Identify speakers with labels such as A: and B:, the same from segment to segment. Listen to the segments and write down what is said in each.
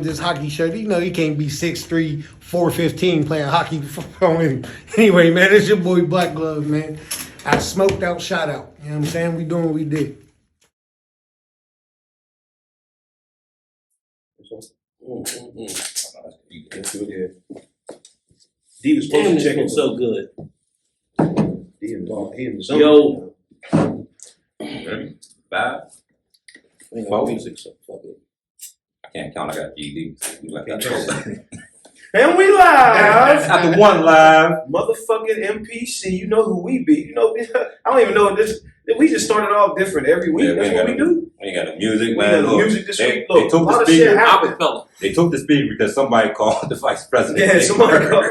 A: this hockey shirt. You know, he can't be 6'3", 415 playing hockey. Anyway, man, it's your boy Black Glove, man. I smoked out, shot out. You know what I'm saying? We doing what we did.
B: D was supposed to check it.
C: So good.
B: He in the zone.
C: Yo.
D: Ready? 5, 4. Music, so fuck it. I can't count. I got GD.
B: And we live.
D: After one live.
B: Motherfucking MPC. You know who we be. You know, I don't even know what this. We just started off different every week.
D: Yeah,
B: That's what we do.
D: We ain't got no music,
B: We
D: man.
B: got no
D: Look,
B: music this week.
D: they
B: Look,
D: took
B: a lot
D: the
B: of shit
D: speaker.
B: happened.
D: They took the speaker because somebody called the vice president.
B: Yeah, somebody called.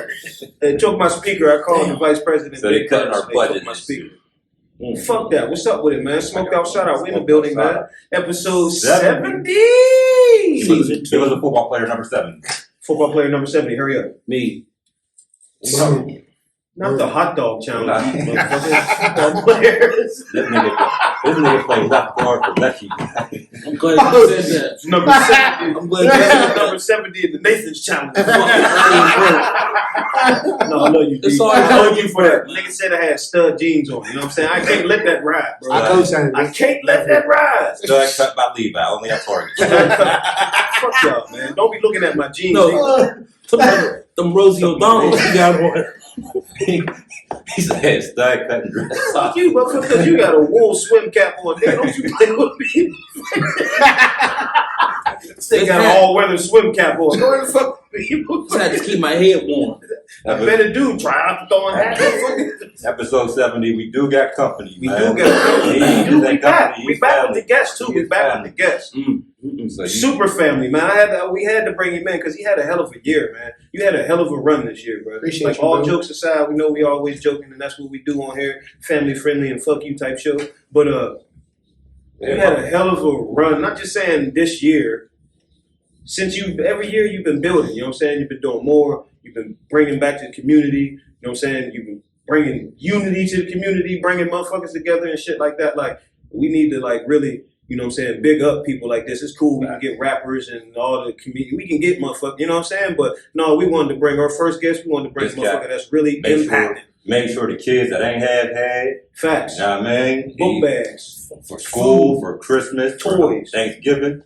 B: They took my speaker. I called the vice president.
D: So they cutting our budget.
B: Took my speaker. Fuck that. What's up with it, man? Smoked out, shout out. We in the building, man. Episode 70.
D: It was a football player number 7.
B: Football player number 70. Hurry up.
C: Me.
B: Not the hot dog challenge. Football players.
D: This nigga plays left guard for Leshy.
C: I'm glad you said that.
B: Number 70.
C: I'm glad you said that.
B: Number 70 is the Nathan's challenge. No, you
C: It's
B: did.
C: all
B: I
C: right.
B: know you for that. Nigga said I had stud jeans on. You know what I'm saying? I can't let that ride, bro.
A: I co-signed
B: I can't let that ride.
D: Stud cut by Levi. Only at Target.
B: Fuck y'all, man. Don't be looking at my jeans.
C: No. Them Rosie O'Donnell you got on.
D: He said stud cut and dress.
B: Fuck you, bro, because you got a wool swim cap on. Nigga, don't you play with me. They got an all-weather swim cap on. Go ahead and fuck with me.
C: I had to keep my head warm.
B: I better do. Try not to throw a hat.
D: Episode 70. We do got company.
B: We
D: man.
B: do got company. We back. We
D: He's
B: back
D: family.
B: with the guests, too. We back with the guests.
D: So you-
B: Super family, man. We had to bring him in because he had a hell of a year, man. You had a hell of a run this year, bro.
A: Appreciate
B: like
A: you,
B: all
A: bro.
B: jokes aside, we know we always joking, and that's what we do on here, family friendly and fuck you type show. But you had a hell of a run. Not just saying this year. Since every year you've been building. You know what I'm saying? You've been doing more. You've been bringing back to the community. You know what I'm saying? You've been bringing unity to the community, bringing motherfuckers together and shit like that. Like we need to like really. You know what I'm saying? Big up people like this. It's cool. We can get rappers and all the community. We can get motherfuckers. You know what I'm saying? But no, we wanted to bring our first guest. We wanted to bring a motherfucker that's really impacted.
D: Make sure the kids that ain't had.
B: Facts.
D: You know what I mean?
B: Book bags.
D: For school, for Christmas,
B: Toys.
D: for Thanksgiving.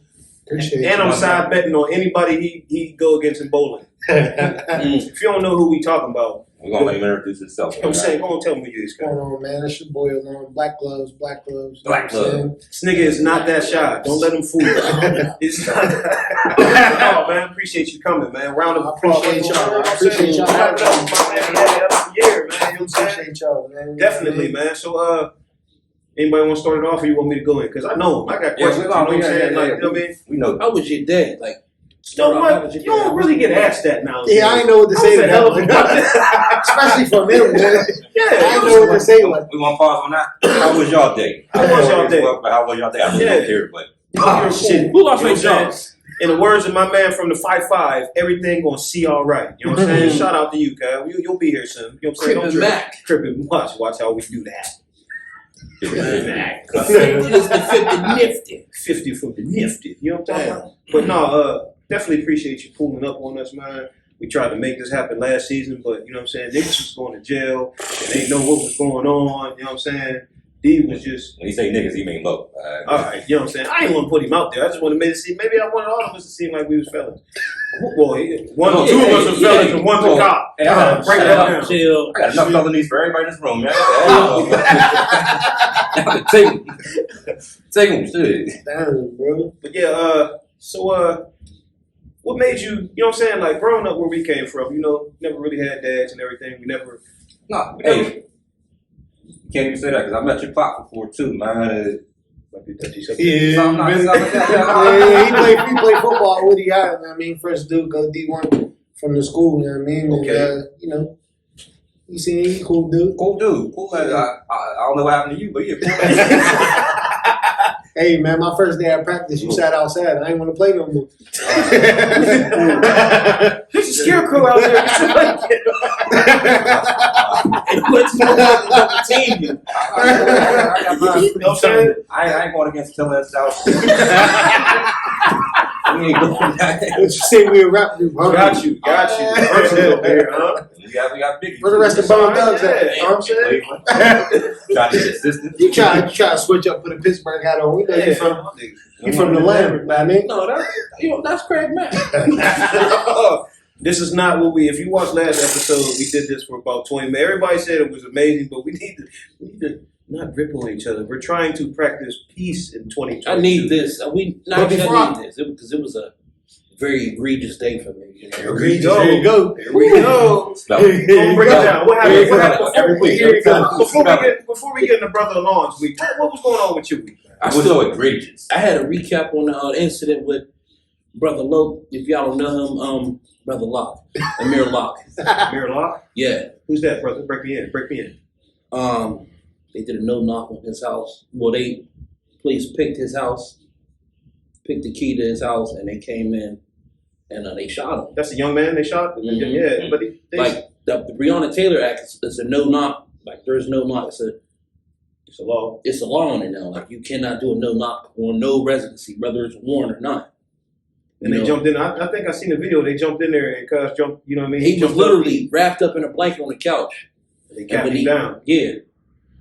A: Appreciate
B: And
A: you.
B: I'm side betting on anybody he go against in bowling. If you don't know who we talking about,
D: We're going to let him introduce himself.
B: I'm saying, go on, tell me who you is,
A: What's
B: guy.
A: going on, man? It's your boy along. Black Gloves.
D: Black
A: You know
D: Glove.
A: what I'm
B: This nigga is not that shy. Don't let him fool you. It's not that. Oh, man, appreciate you coming, man. Round of
A: I
B: applause.
A: appreciate y'all.
B: You know what
A: I
B: I'm saying?
A: appreciate y'all.
B: Round of applause, my man. He had a hell of a year, man. You know what I'm saying?
A: Appreciate y'all, man.
B: Definitely, man. So, anybody want to start it off, or you want me to go in? Because I know him. I got questions. You know what I'm saying? Like, you know what I mean?
D: We know.
C: How was your day? Like,
B: You know what? You don't really get asked that now.
A: Yeah, I ain't know what to
B: That
A: say.
B: was a
A: to
B: hell of a
A: that. Especially from him, man.
B: Yeah,
A: I didn't know what to say. Like,
D: We want to pause on that. How was y'all day?
B: How was y'all day?
D: How was y'all day? I really
B: Yeah.
D: don't care, but
B: Oh, shit.
C: who lost
B: You know
C: their
B: what I'm
C: jobs?
B: In the words of my man from the 5-5, everything gonna see all right. You know what I'm saying? Shout out to you, Kyle. You'll be here soon. You know what I'm saying?
C: Crippin'
B: Don't trip.
C: Mac.
B: Crippin' watch how we do that.
C: 50 is the 50 nifty.
B: 50 from the nifty. You know what I'm talking about? But no, definitely appreciate you pulling up on us, man. We tried to make this happen last season, but you know what I'm saying? Niggas was going to jail. And they know what was going on. You know what I'm saying? D was just,
D: when he say niggas, he mean low.
B: all right, you know what I'm saying? I didn't want to put him out there. I just wanted to make it seem, maybe I wanted all of us to seem like we was fellas. Well, two of us are fellas and one's a cop.
D: Hey, I
B: Break that down.
C: Chill.
D: I got enough felonies for everybody in this room, man. Take him, shit.
A: damn, bro.
B: But yeah, so what made you, you know what I'm saying, like growing up where we came from, you know, never really had dads and everything. We never,
D: No, hey, you can't even say that because I met your pop before too, man.
A: Yeah,
D: Something like that.
A: yeah, he played football. What he got? I mean, first dude go D1 from the school. You know what I mean?
B: Okay.
A: And, you know, he cool dude.
D: Cool dude. Cool. I don't know what happened to you, but yeah, cool.
A: Hey man, my first day at practice, you sat outside. I ain't want to play no more.
B: There's a scarecrow out there.
C: And what's going on is on the team? You.
D: I got my,
B: You know what I'm saying?
D: I ain't going against Killer and South.
C: We ain't going that.
E: What you say we a rap group, huh?
B: Got you. Versus over here, huh?
D: We got Biggie.
E: Where the rest of Bone Thugs at?
B: Yeah.
E: You know what I'm saying?
D: Trying to get assistance.
E: You try to switch up, put a Pittsburgh hat on. We know you from the Lambert, man.
C: No, that's Craig Mack.
B: This is not what if you watch last episode, we did this for about 20 minutes. Everybody said it was amazing, but we need to not rip on each other. We're trying to practice peace in 2020.
C: I need this. I need this because it was a very egregious day for me. You know?
B: Here we go.
E: There you go.
B: Here we go.
D: No.
B: Break it down. What happened? What happened?
D: Every week.
B: Here we go. Before we get into Brother-in-law's week, what was going on with your week?
C: I
D: It was so egregious.
C: I had a recap on the incident with Brother Loke. If y'all don't know him, Brother Locke, Amir Locke.
B: Mirror Lock?
C: Yeah.
B: Who's that, brother? Break me in.
C: They did a no knock on his house. Well, police picked his house, picked the key to his house, and they came in and they shot him.
B: That's a young man they shot?
C: Mhm.
B: Yeah, but
C: Like the Breonna Taylor Act is a no knock. Like there's no knock.
B: it's a law.
C: It's a law on it now. Like you cannot do a no knock on no residency, whether it's warrant or not.
B: And they jumped in. I think I seen the video. They jumped in there and cuz jumped, you know what I mean?
C: He was
B: jumped
C: literally wrapped up in a blanket on the couch.
B: up, they capped him down.
C: Yeah.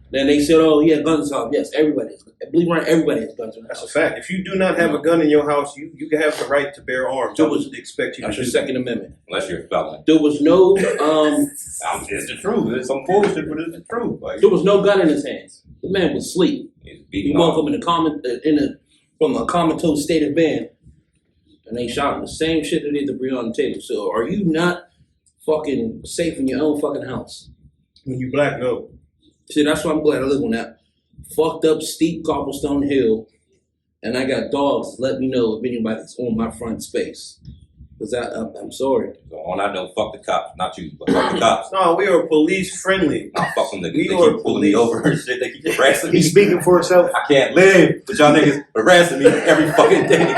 C: Then they said, "Oh, he had guns on." Yes, everybody has. Believe it or not, everybody has guns in the
B: That's a
C: house.
B: fact. If you do not have a gun in your house, you can have the right to bear arms. I would expect you to
C: That's
B: do
C: your Second Amendment.
D: Unless you're a felon.
C: There was no
D: It's the truth. It's some bullshit, but it's the truth. Like,
C: there was no gun in his hands. The man was asleep.
D: it's
C: He
D: beating
C: woke
D: off.
C: up from a comatose state of bed, and they shot him. The same shit that they did to Breonna Taylor. So are you not fucking safe in your own fucking house?
B: When you black, no.
C: See, that's why I'm glad I live on that fucked up steep cobblestone hill, and I got dogs to let me know if anybody's on my front space. Cause I'm sorry.
D: So on I know, fuck the cops. Not you, but fuck the cops.
B: No, we are police friendly.
D: Nah, fuck them niggas.
B: We
D: They
B: are
D: keep pulling me
B: police.
D: over and shit. They keep harassing me.
E: He's speaking for himself.
D: I can't live with y'all niggas harassing me every fucking day.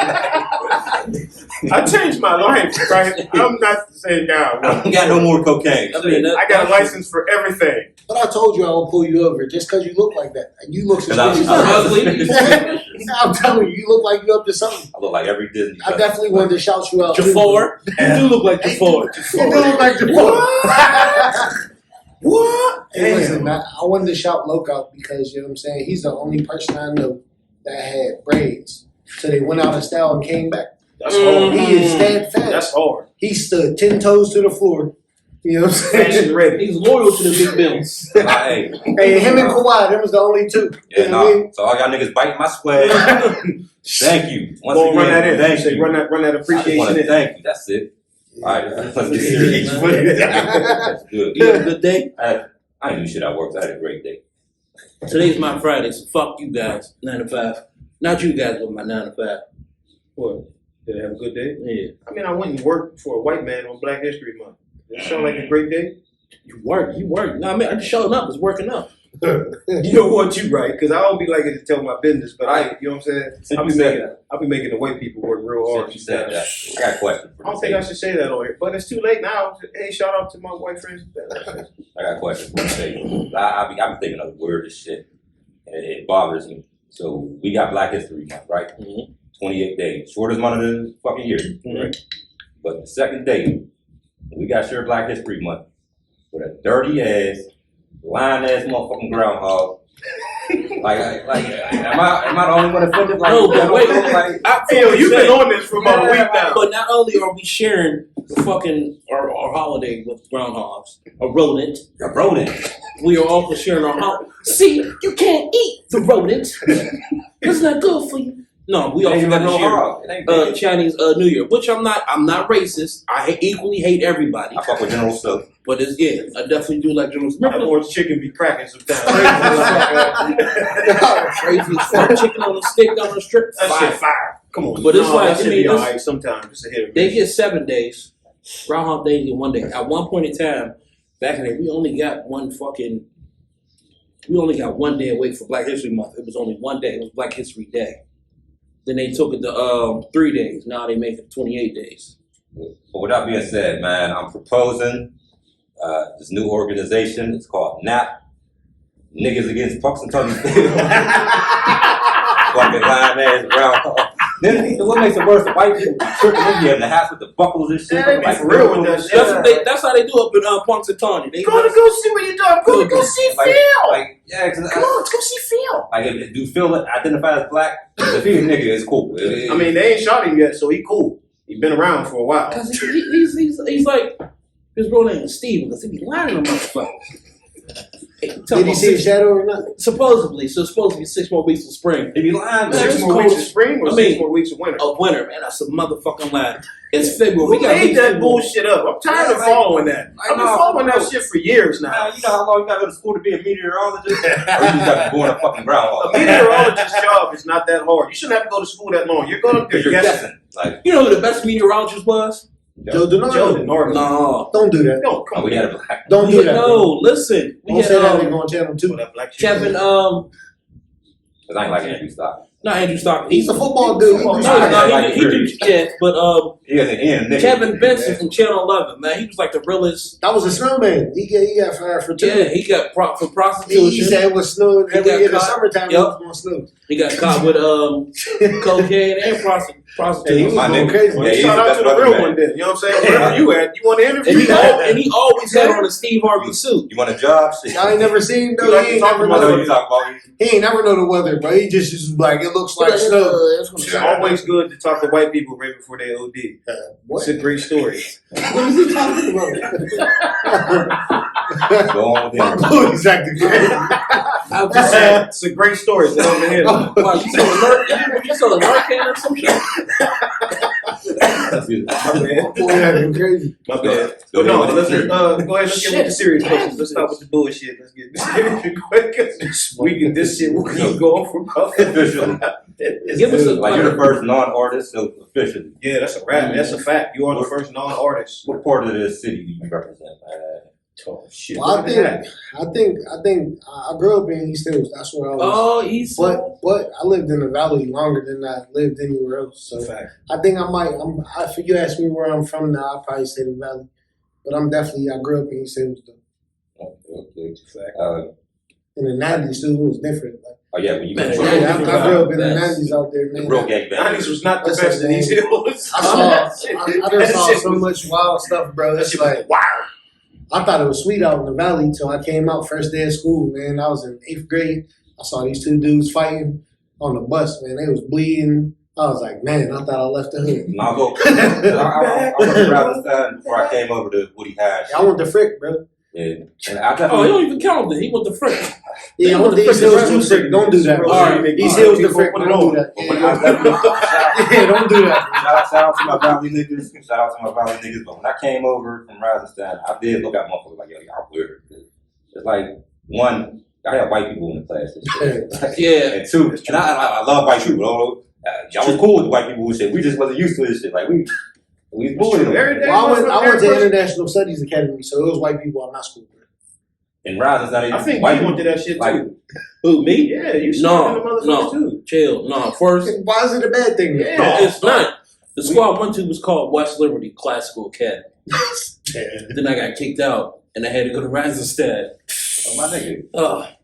B: I changed my life, right? I'm not the same guy.
D: I don't got no more cocaine.
C: I mean,
B: I got a license for everything.
E: But I told you I will pull you over just because you look like that. You look
D: Cause I'm
E: suspicious.
C: ugly.
E: I'm telling you, you look like you up to something.
D: I look like every Disney.
E: I definitely wanted to shout you out. too.
C: Jafar, you do look like Jafar.
E: You do look like Jafar.
B: What?
E: Hey, listen, man, I wanted to shout Loke out because, you know what I'm saying, he's the only person I know that had braids. So they went out of style and came back.
B: That's hard.
E: He is steadfast.
B: That's hard.
E: He stood 10 toes to the floor. You know what I'm saying?
B: Fashion ready.
C: He's loyal to the big bills.
D: Hey,
E: Hey, him and Kawhi, them was the only two.
D: yeah,
E: You know what I mean?
D: nah. So all y'all niggas biting my swag. Thank you. Once
B: Go
D: again,
B: run that in.
D: thank
B: Say,
D: you.
B: run that
D: I just want
B: appreciation
D: to
B: in.
D: thank you. That's it. All right, let's get serious. That's good.
C: You had a good day?
D: I didn't do shit at work. So I had a great day.
C: Today's my Friday, so fuck you guys. 9 to 5. Not you guys, but my 9 to 5.
B: What? Did I have a good day?
C: Yeah.
B: I mean, I went and worked for a white man on Black History Month. Does that sound like a great day?
C: You work. No, I mean, I just showing up. It's working up.
B: You know what? You right, because I don't be liking to tell my business, but you know what I'm saying? I'll be making the white people work real hard.
D: Since you said that, I got a question.
B: I don't think I should say that on here, but it's too late now. Hey, shout out to my white friends.
D: I got a question for you. I be thinking of the weirdest shit, and it bothers me. So we got Black History Month, right?
C: Mhm.
D: 28 days, shortest month of the fucking year, right? But the second day, we got Share Black History Month with a dirty ass, lying ass motherfucking groundhog. am I the only one offended? Like,
C: No, but wait.
D: like,
B: Hey, you've been on this for about a week now.
C: But not only are we sharing the fucking our holiday with groundhogs, a rodent,
D: I wrote it.
C: we are also sharing our holiday. See, you can't eat the rodent. It's not good for you. No, we
D: It ain't
C: also got
D: even
C: to
D: no
C: share
D: hog. It ain't big.
C: Chinese New Year, which I'm not racist. I equally hate everybody,
D: I fuck with General Stuff.
C: but it's I definitely do like General.
B: My orange chicken be cracking sometimes.
C: Crazy as fuck. Chicken on a stick down the strip.
B: That
C: Fire.
B: shit fire. Come on.
C: But it's like,
B: that shit
C: I mean,
B: be
C: this-
B: alright sometimes. It's a hit or miss.
C: They get 7 days. Groundhog Day get 1 day. At one point in time, back in the day, we only got 1 day away from Black History Month. It was only 1 day. It was Black History Day. Then they took it to 3 days. Now they make it 28 days.
D: But with that being said, man, I'm proposing this new organization. It's called NAP, Niggas Against Pucks and Tubby. Fucking lying ass groundhog. Then what makes it worse? The white people be tripping in here in the house with the buckles and shit.
B: Yeah, they be
D: like,
B: for real with that shit.
C: That's how they do up in Punxsutawney. They
B: Go see what you're doing. Go see
D: like,
B: Phil.
D: like, yeah, cause
B: Come on, let's go see Phil.
D: like if do Phil identify as black, if he's a nigga, it's cool.
B: I mean, they ain't shot him yet, so he cool. He been around for a while.
C: Cause he's like his real name is Steve because he be lying to motherfuckers.
E: Did he see a shadow or nothing?
C: Supposedly, so it's supposed to be 6 more weeks of spring.
D: He be lying.
C: Man,
B: 6
C: it's
B: more
C: cold.
B: weeks of spring or
C: I
B: 6
C: mean,
B: more weeks of winter?
C: Of winter, man. That's a motherfucking lie. It's February.
B: Who
C: We got
B: made
C: weeks
B: that
C: to-
B: bullshit up? I'm tired of following that. I've been following that shit for years now.
D: You know how long you gotta go to school to be a meteorologist? Or you just gotta go in a fucking groundhog?
B: A meteorologist's job is not that hard. You shouldn't have to go to school that long. You're going up there
D: Because you're
B: guessing.
D: guessing. Like,
C: You know who the best meteorologist was?
E: Joe DeNardo.
B: Joe DeNardo.
C: No.
E: Don't do that.
B: No, come
D: we
B: on.
D: had a black.
E: Don't do that.
C: No,
E: bro.
C: listen. We
E: Don't say that
C: had
E: nigga on channel 2.
B: That black shit.
C: Kevin,
D: Cause I ain't like Andrew Stock.
C: not Andrew Stockton.
E: He's a football dude. He do
B: No,
E: shit.
C: No, he do, yeah, but
D: He has an end nigga.
C: Kevin Benson from Channel 11, man, he was like the realest.
E: That was a snowman. He got fired for 2.
C: Yeah, he got for
E: He
C: prostitution.
E: said it was snowing
C: He
E: every
C: got
E: year in the
C: caught.
E: summertime.
C: Yep.
E: It was going to snow.
C: He got caught with cocaine and
B: Hey, he
C: prostitution.
B: was
D: My
B: going
D: nigga.
B: crazy.
D: Yeah, he's
B: Shout
D: the
B: out
D: best
B: to the
D: brother,
B: real
D: man.
B: one then. You know what I'm saying? Wherever you at, you want to
C: And
B: interview?
C: he always had on a Steve Harvey suit.
D: You want a job? Shit.
E: Y'all ain't never seen him,
B: You
E: though.
B: like
E: He
B: to
E: ain't
B: talk
E: never
B: about
D: I know
E: know.
D: you talk about.
E: He ain't never know the weather, bro. He just is like, it looks like snow.
B: It's always good to talk to white people right before they OD.
E: What?
B: It's a great story.
E: What is he talking about?
D: Go on
E: My
D: then.
E: boy is acting crazy.
C: I'm just saying.
B: It's a great story. It's over here.
C: Wow, you saw the Narcan or some shit?
B: My bad.
E: Boy acting crazy.
B: My bad. But no, let's go ahead. Let's get with the serious questions. Let's stop with the bullshit. Let's get serious quick. We can this shit. We can go on for about
D: Officially.
C: Give us a
D: Like you're the first non-artist, so officially.
B: Yeah, that's a rap. That's a fact. You are the first non-artist.
D: What part of this city do you represent?
B: Oh shit.
E: Well,
B: Look at that.
E: I think I grew up in East Hills. That's where I was.
C: Oh, he's
E: But I lived in the valley longer than I lived anywhere else. So
B: Fact.
E: I think I might. If you ask me where I'm from now, I'll probably say the valley. But I grew up in East Hills though.
D: Okay.
B: Fact.
E: In the '90s too, it was different. Like,
D: Oh yeah, when you
C: Man,
D: control
E: yeah, I grew up in the
C: That's-
E: '90s out there, man.
D: real gang bang.
B: 90s was not the
E: Listen,
B: best in these
E: man.
B: hills.
E: I just saw so much wild stuff, bro.
B: That
E: It's
B: shit was
E: like
B: wild.
E: I thought it was sweet out in the valley till I came out first day of school, man. I was in 8th grade. I saw these 2 dudes fighting on the bus, man. They was bleeding. I was like, man, I thought I left the hood.
D: I'll go. I went to Rajasthan before I came over to Woody High.
E: I went to Frick, bro.
D: Yeah, and I
C: Oh, he
D: definitely.
C: don't even count it. He went to French.
E: Yeah, I went to East Hills to Frick. Don't do that, bro.
B: Alright,
E: East Hills to Frick. Don't do that. Yeah, don't do that.
D: Shout out to my Valley niggas. Shout out to my Valley niggas. But when I came over from Rajasthan, I did look at motherfuckers like, yo, y'all weird. It's like, one, I had white people in the class. And shit.
C: Yeah.
D: And two, and I love white people. Y'all was cool with the white people who shit. We just wasn't used to this shit. Like, we bullied them.
B: Every day.
E: Well, I went to International Studies Academy, so it was white people at my school.
D: In Rajasthan,
B: I think
D: white
B: you
D: people
B: went to that shit
D: like,
B: too.
C: Who, me?
B: Yeah, you
C: No,
B: the motherfuckers
C: no.
B: too.
C: Chill. No, first.
E: Why is it a bad thing?
B: Yeah.
C: No, it's not. The school I went to was called West Liberty Classical Academy. Then I got kicked out, and I had to go to Rajasthan.
D: oh, my nigga.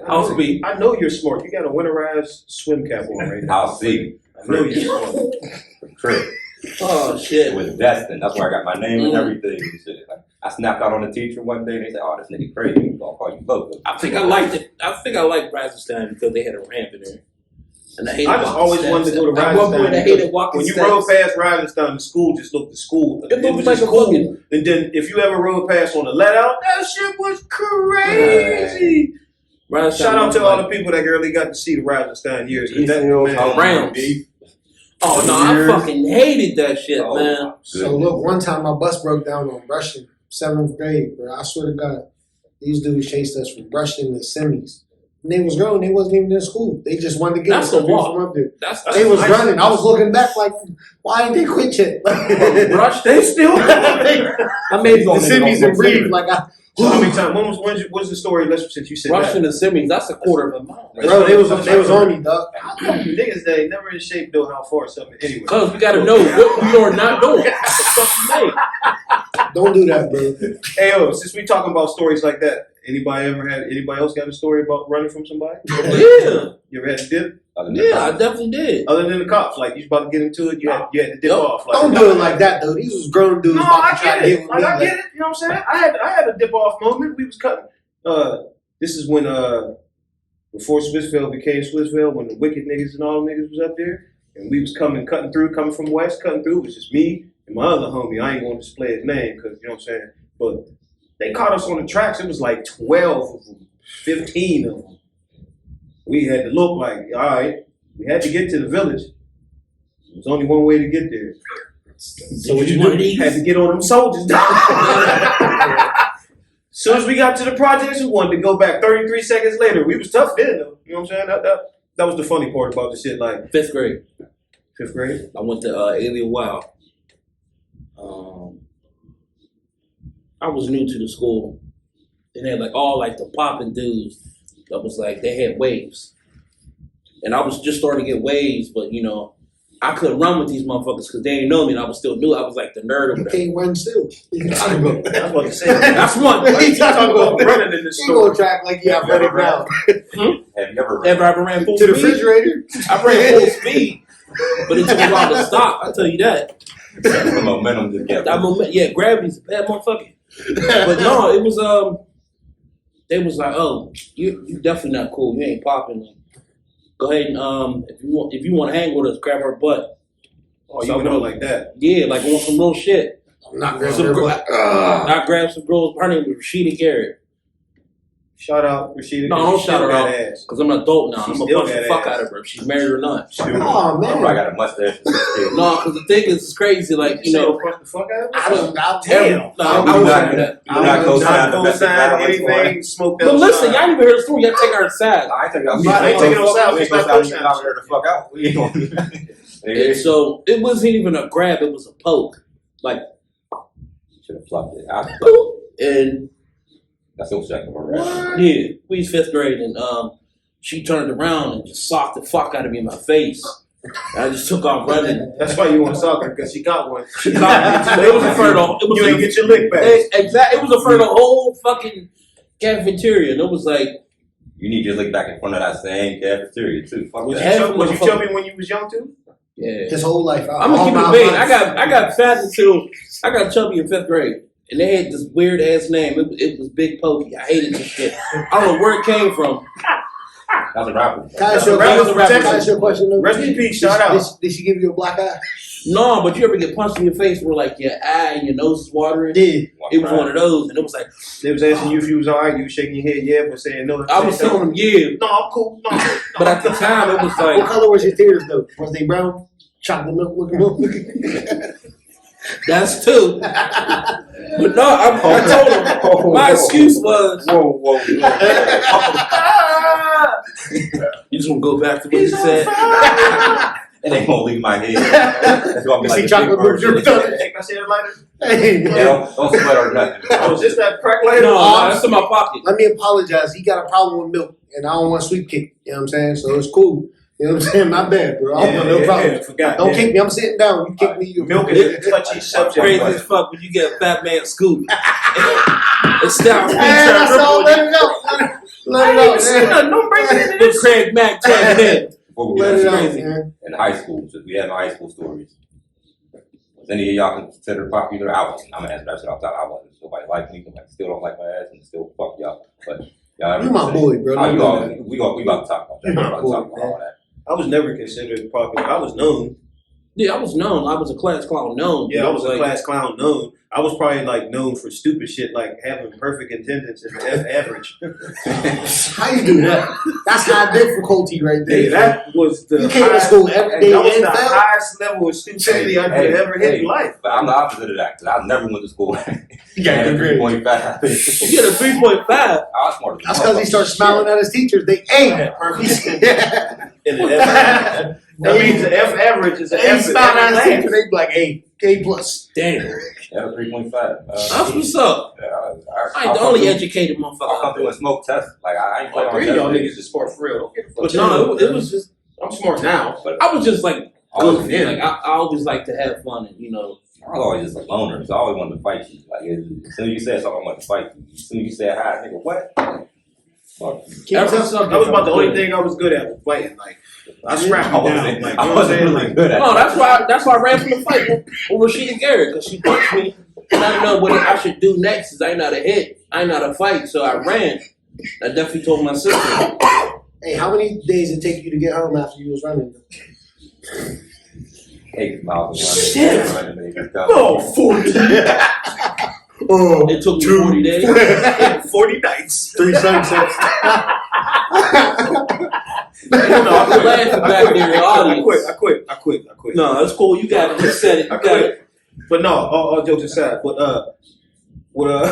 C: House beat.
B: I know you're smart. You got a winterized swim cap on right now.
D: I'll see.
B: I know you're smart.
D: Trick.
C: Oh
D: It
C: shit.
D: was destined. That's where I got my name and everything. And shit. Like, I snapped out on the teacher one day and they said, oh, this nigga crazy. He's gonna call you loco.
C: I think I liked it. I think I liked Rajasthan because they had a ramp in there. And I hated
B: I just
C: walking
B: always
C: steps.
B: wanted to go to
C: At one point, I
B: Rajasthan.
C: hated walking
B: When you
C: steps.
B: rode past Rajasthan, the school just looked the school.
C: It looked
B: was
C: like
B: just
C: a fucking-
B: And then if you ever rode past on the let out, that shit was crazy.
C: Rajasthan
B: Shout out
C: was
B: to all
C: like-
B: the people that really got to see the Rajasthan years. 'cause
D: East
B: that,
D: Hills,
B: man,
C: Rams. Oh no, I fucking hated that shit,
D: Oh,
C: man.
E: So look, one time my bus broke down on Russian, 7th grade, bro. I swear to God, these dudes chased us from Russian to Semis. And they was grown, they wasn't even in school. They just wanted to get
C: That's
E: us
C: a
E: up there
C: walk.
E: from up there.
C: That's
E: They was
B: nice.
E: running. I was looking back like, why ain't they quit yet?
C: Rush.
B: They still.
E: I made it to Semis and breathe like I.
B: So how many times? When's the story? Since you said
C: Rushing to Simmons, that's a quarter of a mile.
E: Bro, they was on me, dog.
B: that. Niggas that ain't never in shape know how far something. Anyway,
C: Because we gotta know what we are not doing. That's the fucking thing.
E: Don't do that, bro.
B: hey yo, since we talking about stories like that, anybody else got a story about running from somebody?
C: Yeah.
B: You ever had a dip?
D: Other than
C: Yeah, I
D: that.
C: definitely did.
B: Other than the cops, like you was about to get into it, you had to dip
C: Yup.
B: off. Like,
E: Don't do it like that though. These was grown dudes
B: No,
E: about
B: I
E: to try
B: get
E: to
B: it.
E: get with
B: Like,
E: me.
B: I get it. You know what I'm saying? I had a dip off moment. We was cutting. This is when before Swissvale became Swissvale, when the wicked niggas and all the niggas was up there, and we was coming from west, cutting through. It was just me and my other homie. I ain't gonna display his name because you know what I'm saying. But they caught us on the tracks. It was like 12 of them, 15 of them. We had to look like, all right, we had to get to the village. There was only one way to get there.
C: So what you do?
B: Had to get on them soldiers. Soon as we got to the projects, we wanted to go back 33 seconds later. We was tough then, though. You know what I'm saying? That was the funny part about the shit. Like
C: 5th grade.
B: 5th grade.
C: I went to Alien Wild. I was new to the school. And they had like all like the popping dudes that was like they had waves. And I was just starting to get waves, but you know, I couldn't run with these motherfuckers because they didn't know me and I was still new. I was like the nerd or
E: You
C: whatever.
E: can't run still. You talking about?
B: I was about to say.
C: That's one.
E: What you talking about?
B: running in this
E: You
B: store.
E: gonna track like you athletic now.
D: Have you ever
C: Ever ran full
E: To the
C: speed?
E: refrigerator.
C: I ran full speed. But it took a while to stop, I tell you that.
D: the momentum just kept
C: That moment, yeah, gravity's a bad motherfucker. But no, it was they was like, oh, you definitely not cool. You ain't popping. Go ahead and if you want to hang with us, grab her butt.
B: Oh, you went on like that.
C: Yeah, like on some real shit.
E: I'm not grabbing
C: Some
E: her
C: gr-
E: butt.
C: I grabbed some girls. Her name was Rashida Garrett.
B: Shout out Rashida.
C: No, don't
B: She
C: shout
B: still
C: her
B: got
C: out.
B: ass.
C: Cause I'm an adult now.
B: She
C: I'm gonna
B: still
C: punch the
B: got
C: fuck
B: ass.
C: out of her if she's married or not.
E: Oh
D: I
E: man.
D: got a mustache.
C: No, cause the thing is, it's crazy. Like you know,
B: punch the fuck out of
E: I don't. I'll
C: every,
E: tell.
C: no,
D: Yeah,
C: I
D: we
C: was
D: not-
C: like that.
D: You not co-sign the domestic violence
B: anything. Smoke that.
C: But listen, y'all didn't even hear the story. Y'all take her inside.
D: I ain't taking out.
B: We ain't taking no sides,
D: We ain't
B: we just
D: gonna
B: not
D: out there the fuck out. We ain't gonna.
C: And so it wasn't even a grab; it was a poke. Like,
D: Should have flopped it. I,
C: boop, and
D: that's no second one, right?
C: yeah, we was 5th grade, and she turned around and just socked the fuck out of me in my face. And I just took off running.
B: That's why you want soccer because she got one.
C: She knocked me. It was in front of the, it was
B: You ain't get your lick back.
C: exactly. It was in front of the whole fucking cafeteria, and it was like,
D: You need your lick back in front of that same cafeteria too. Fuck
B: Was
D: that.
B: you chubby when you was young too?
C: yeah.
E: His whole life.
C: I'm gonna keep it big. I got fat until I got chubby in 5th grade, and they had this weird ass name. It was Big Pokey. I hated this shit. I don't know where it came from.
D: That's a rapper.
E: Can I ask you a
B: Rappers
E: question?
B: protection.
E: Can I ask you a question? though?
B: Rest in peace. Shout out.
E: Did she give you a black eye?
C: No, but you ever get punched in your face where like your eye and your nose is watering?
E: Did.
C: It was one of those, and it was like
B: They was asking you if you was alright. You was shaking your head, yeah, but saying no.
C: I was telling them, yeah,
B: no, I'm cool. No,
C: but at the time it was
E: What
C: like
E: color was your tears though? Was they brown? Chocolate milk looking?
C: that's two. But no, I told them my excuse was
D: Whoa.
C: you just want to go back to what you said.
D: It ain't gonna leave my head. That's gonna be
E: You
D: like
E: see
D: a
E: chocolate
D: big
E: milk dripping
D: version.
E: down it?
B: Take my shit lighter.
E: Hey,
D: Yeah,
E: man.
D: don't sweat or nothing.
B: Oh, is this that crack lighter?
C: No, that's in my pocket.
E: Let me apologize. He got a problem with milk, and I don't want sweet kick. You know what I'm saying? So it's cool. You know what I'm saying? My bad, bro. I don't want no problem.
B: Forgot.
E: Don't kick me. I'm sitting down. You kick me. You
B: Milk is a touchy subject.
C: Crazy as fuck when you get a fat man scoop. It's down.
E: Hey, that's all. Let it go. Let it go. Man.
B: Don't bring it into
C: With
B: this.
C: Craig Mack tagging in.
D: Before we
E: Let
D: get
E: it
D: into
E: out,
C: crazy.
E: man.
D: in high school, so we have no high school stories. Was any of y'all considered popular? I wasn't. I'm gonna answer that shit off top. I wasn't. Nobody liked me. Nobody still don't like my ass, and still fuck y'all. But y'all ever
E: You my
D: considered-
E: boy, bro.
D: Oh, you
E: Don't
D: all,
E: do that.
D: we about to talk about that.
E: You
D: We
E: my
D: about to
E: boy,
D: talk about all that.
B: I was never considered popular. I was known.
C: Yeah, I was known. I was a class clown known.
B: Yeah, I was a
C: like,
B: class clown known. I was probably like known for stupid shit like having perfect attendance and F average.
E: How you do that? That's high difficulty right there.
B: Hey, that was the
E: You came to
B: highest-
E: school every day
B: That was
E: and
B: the
E: failed?
B: highest level of stupidity I could have ever hit in life.
D: But I'm the opposite of that, because I never went to school.
E: You got a grade.
D: 3.5.
C: you get a 3.5.
D: I was smart.
E: That's because he starts smiling at his teachers. They ain't.
B: And the F, that means the F average is an
E: They
B: F.
E: smile at his
B: in every
E: teacher. They be like, A plus.
C: Damn.
D: Yeah, 3.5.
C: That's what's up.
D: Yeah,
C: I ain't the only educated motherfucker
D: I'll come
C: out
D: through
C: there.
D: and smoke tests. Like, I ain't
B: Like,
D: fucking
B: three of y'all
D: test
B: niggas is smart for real. Don't get the fuck
C: But no, it was just,
B: I'm smart now.
D: But
C: I was just like,
D: Always
C: goofy. Like, I always like to have fun and, you know.
D: I was always just a loner, so I always wanted to fight you. Like, as soon as you said something, I wanted to fight you. As soon as you said hi, nigga, what? Fuck.
E: Keep
C: Every
E: it up.
C: subject
B: That was about the
C: I
B: only
C: good
B: thing I was good at was fighting. Like I scrapped
D: I
B: you down.
D: wasn't,
B: Like, you
D: I
B: know what I'm
D: wasn't
B: saying?
D: really
B: Like,
D: good at
C: No,
D: it.
C: that's why I ran from the fight with Rashida Garrett because she punched me and I didn't know what I should do next. Is I ain't know how to hit, I ain't know how to fight, so I ran. I definitely told my sister.
E: Hey, how many days did it take you to get home after you was running?
D: 8 miles
C: Shit.
B: oh, 40.
C: It took me 40 days.
B: 40 nights.
E: 3 sunsets.
C: I'm laughing back there in the audience.
B: I quit.
C: No, that's cool. You got it. You said it.
B: I
C: You got it.
B: quit. But no, all jokes aside. But I love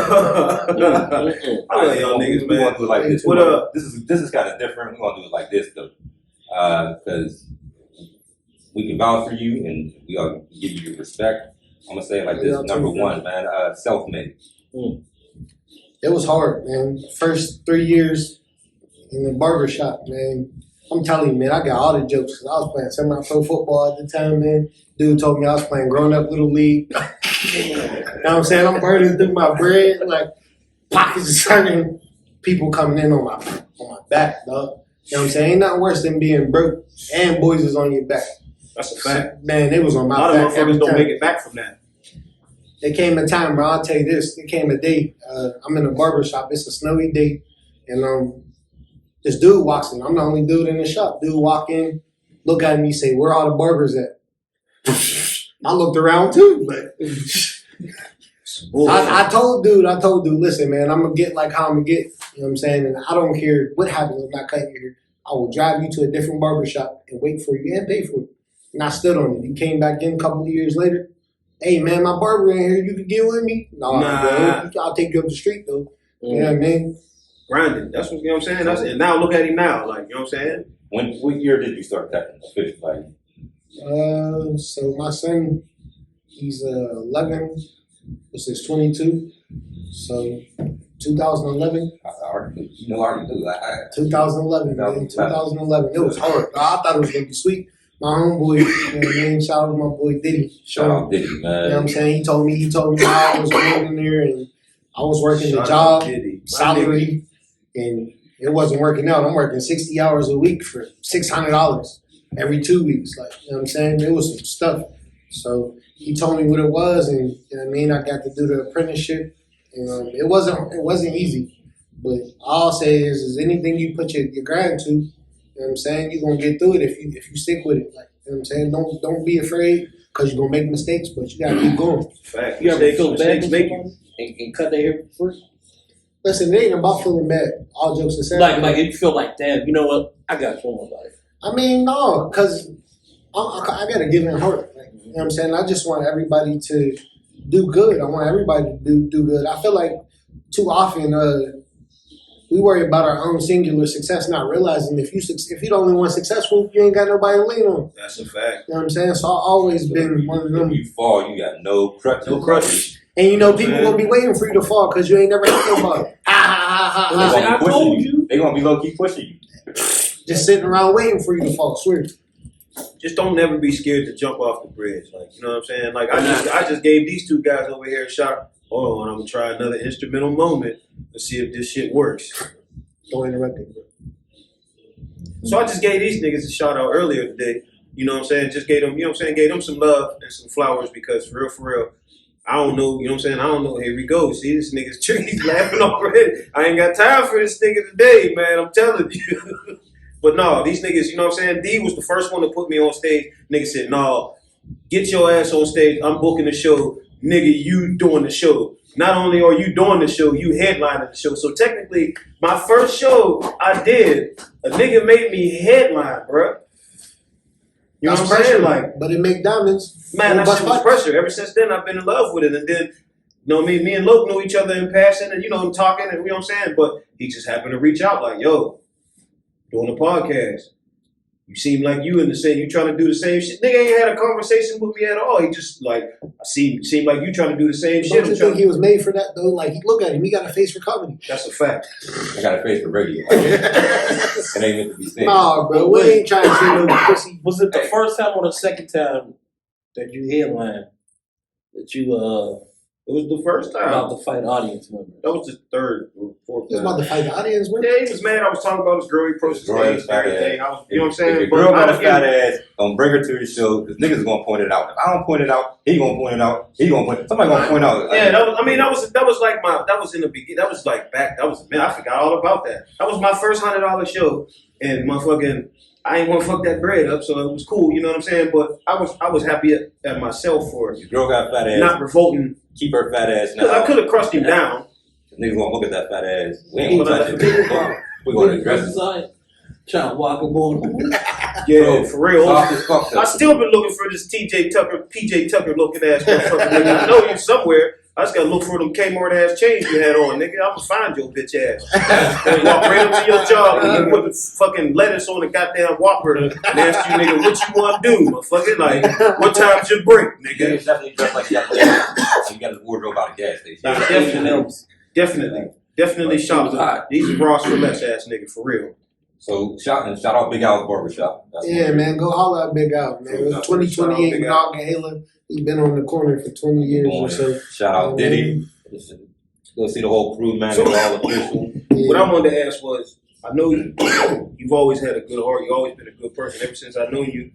B: y'all niggas,
D: We
B: man.
D: want to do it like this.
B: What
D: This is kind of different. We want to do it like this though, because we can vouch for you and we are give you your respect. I'm gonna say it like this. Number one, man, self-made.
E: It was hard, man. First 3 years in the barber shop, man. I'm telling you, man, I got all the jokes because I was playing semi-pro football at the time, man. Dude told me I was playing grown-up little league. You know what I'm saying? I'm burning through my bread, like pockets are turning. People coming in on my back, dog. You know what I'm saying? Ain't nothing worse than being broke and boys is on your back.
B: That's a fact.
E: Man, they was on
B: A
E: my
B: lot of
E: back every
B: motherfuckers don't
E: time.
B: make it back from that.
E: There came a time, bro. I'll tell you this. There came a day. I'm in a barber shop. It's a snowy day, and this dude walks in. I'm the only dude in the shop. Dude walk in, look at me, say, "Where all the barbers at?" I looked around too, but I told dude, listen, man, I'm gonna get like how I'm gonna get. You know what I'm saying? And I don't care what happens. I'm not cutting your hair. I will drive you to a different barber shop and wait for you and pay for it. And I stood on it. He came back in a couple of years later. Hey man, my barber in here. You can get with me? Nah. Bro. I'll take you up the street though. You know what I mean?
B: Grinding. That's what you know what I'm saying. And now look at him now. Like, you know what I'm saying?
D: What year did you start cutting official? Like,
E: So my son, he's 11. This is 22. So 2011.
D: I already do.
E: 2011, man. 2011. It was hard. I thought it was gonna be sweet. My homeboy, you know what I mean? Shout out to my boy Diddy.
D: Shout out Diddy, man.
E: You know what I'm saying? He told me how I was going in there and I was working the job, salary, and it wasn't working out. I'm working 60 hours a week for $600 every 2 weeks. Like, you know what I'm saying? It was some stuff. So he told me what it was, and you know what I mean? I got to do the apprenticeship. And it wasn't easy. But all I'll say is anything you put your grind to, you know what I'm saying, you're gonna get through it if you stick with it. Like, you know what I'm saying? Don't be afraid because you're gonna make mistakes, but you gotta keep going.
B: Fact.
C: You ever feel bad
B: Mistakes
C: for
B: make
C: someone and cut their hair for free?
E: Listen, it ain't about feeling bad. All jokes aside.
C: Like if you feel like, damn, you know what? I got you on my life.
E: I mean, no, because I got a giving heart. Like, you know what I'm saying? I just want everybody to do good. I want everybody to do good. I feel like too often we worry about our own singular success, not realizing if you're the only one successful, you ain't got nobody to lean on.
B: That's a fact.
E: You know what I'm saying? So I've always been one of
D: If
E: them.
D: you fall, you got no crutches.
B: No crutches.
E: And you know, people gonna be waiting for you to fall because you ain't never hit nobody.
C: And they say, I told you.
D: They gonna be low key pushing you.
E: Just sitting around waiting for you to fall. Swear.
B: Just don't never be scared to jump off the bridge. Like, you know what I'm saying? Like, I just gave these two guys over here a shot. Hold on, I'm gonna try another instrumental moment to see if this shit works.
E: Don't interrupt me, bro.
B: So I just gave these niggas a shout out earlier today. You know what I'm saying? Just gave them, you know what I'm saying? Gave them some love and some flowers because for real, I don't know, you know what I'm saying? I don't know. Here we go. See, this nigga's he's laughing already. I ain't got time for this nigga today, man. I'm telling you. But no, these niggas, you know what I'm saying? D was the first one to put me on stage. Nigga said, no, get your ass on stage. I'm booking the show. Nigga, you doing the show. Not only are you doing the show, you headlining the show. So technically, my first show I did, a nigga made me headline, bruh. You know
E: That's
B: what I'm saying?
E: pressure,
B: Like,
E: but it make diamonds.
B: man, that
E: Bust
B: shit was
E: pipes.
B: pressure. Ever since then, I've been in love with it. And then, you know, me and Luke knew each other in passing and, you know, talking and, you know what I'm saying? But he just happened to reach out like, yo, doing a podcast. You seem like you in the same, you trying to do the same shit. Nigga ain't had a conversation with me at all. He just like, seemed like you trying to do the same shit.
E: Don't you think he was made for that though? Like, look at him. He got a face for comedy.
B: That's a fact.
D: I got a face for radio. It ain't meant to be seen.
E: Nah, bro. We ain't trying to see no pussy.
C: Was it the first time or the second time that you headlined that you
B: It was the first time.
C: About to fight audience members.
B: That was the third or fourth
E: He was
B: time.
E: about to fight the audience, man.
B: Yeah, he was mad. I was talking about his girl. He approached the
D: Girl
B: stage
D: is
B: and
D: fat
B: everything.
D: ass.
B: I was, you know what I'm
D: If
B: saying?
D: your
B: But
D: girl got
B: I
D: a fat ass, don't bring her to the show because niggas is gonna point it out. If I don't point it out, he gonna point it out. He gonna point. Somebody gonna point out.
B: Yeah, that was like that was in the beginning. That was like back. That was, man, I forgot all about that. That was my first $100 show, and motherfucking, I ain't want to fuck that bread up, so it was cool. You know what I'm saying? But I was happy at myself for
D: Your girl got a fat ass.
B: not revolting
D: Keep her fat ass
B: because I
D: now.
B: could have crushed him down.
D: Niggas gonna look at that fat ass. We ain't gonna touch it. We gonna address it.
C: Trying to walk him on.
B: Yeah,
D: Bro,
B: for real.
D: Soft as fuck.
B: I still been looking for this PJ Tucker looking ass motherfucker. Nigga. I know you somewhere. I just gotta look for them Kmart ass chains you had on, nigga. I'm gonna find your bitch ass. And walk right up to your job and you put the fucking lettuce on the goddamn Whopper and ask you, nigga, what you wanna do, motherfucker? Like, what time's your break,
D: Nigga,
B: nigga?
D: it's definitely dressed like you got his wardrobe out of gas station.
B: Definitely shop. He's a Ross for less ass nigga, for real.
D: So shout out Big Al's Barbershop. That's
E: Yeah,
D: what-
E: man, go holler at Big Al, man. It was 2028
B: Big Al.
E: Monongahela. He's been on the corner for 20 years or so.
D: Shout out Diddy. Go see the whole crew, man. They're all official.
E: Yeah.
B: What I wanted to ask was, I know you've always had a good heart. You've always been a good person ever since I know you.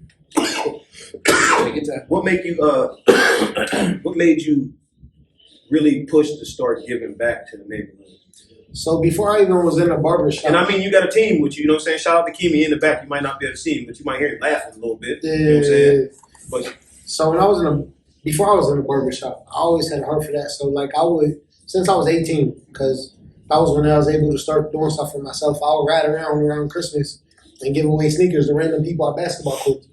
B: What make you what made you really push to start giving back to the neighborhood?
E: So before I even was in the barbershop,
B: And I mean, you got a team with you. You know what I'm saying? Shout out to Kimi in the back. You might not be able to see him, but you might hear him laughing a little bit. You know what I'm saying? But
E: so when I was before I was in the barbershop, I always had a heart for that. So like I would, since I was 18, because that was when I was able to start doing stuff for myself. I would ride around Christmas and give away sneakers to random people at basketball courts.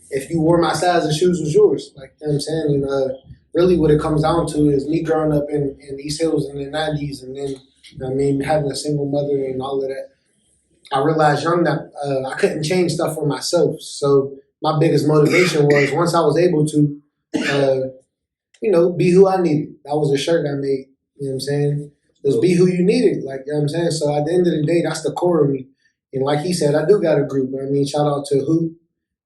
E: If you wore my size, the shoes was yours. Like, you know what I'm saying? And really what it comes down to is me growing up in East Hills in the 90s and then, you know what I mean, having a single mother and all of that. I realized young that I couldn't change stuff for myself. So my biggest motivation was once I was able to, be who I needed. That was a shirt I made. You know what I'm saying? It was be who you needed. Like, you know what I'm saying? So at the end of the day, that's the core of me. And like he said, I do got a group. I mean, shout out to Who.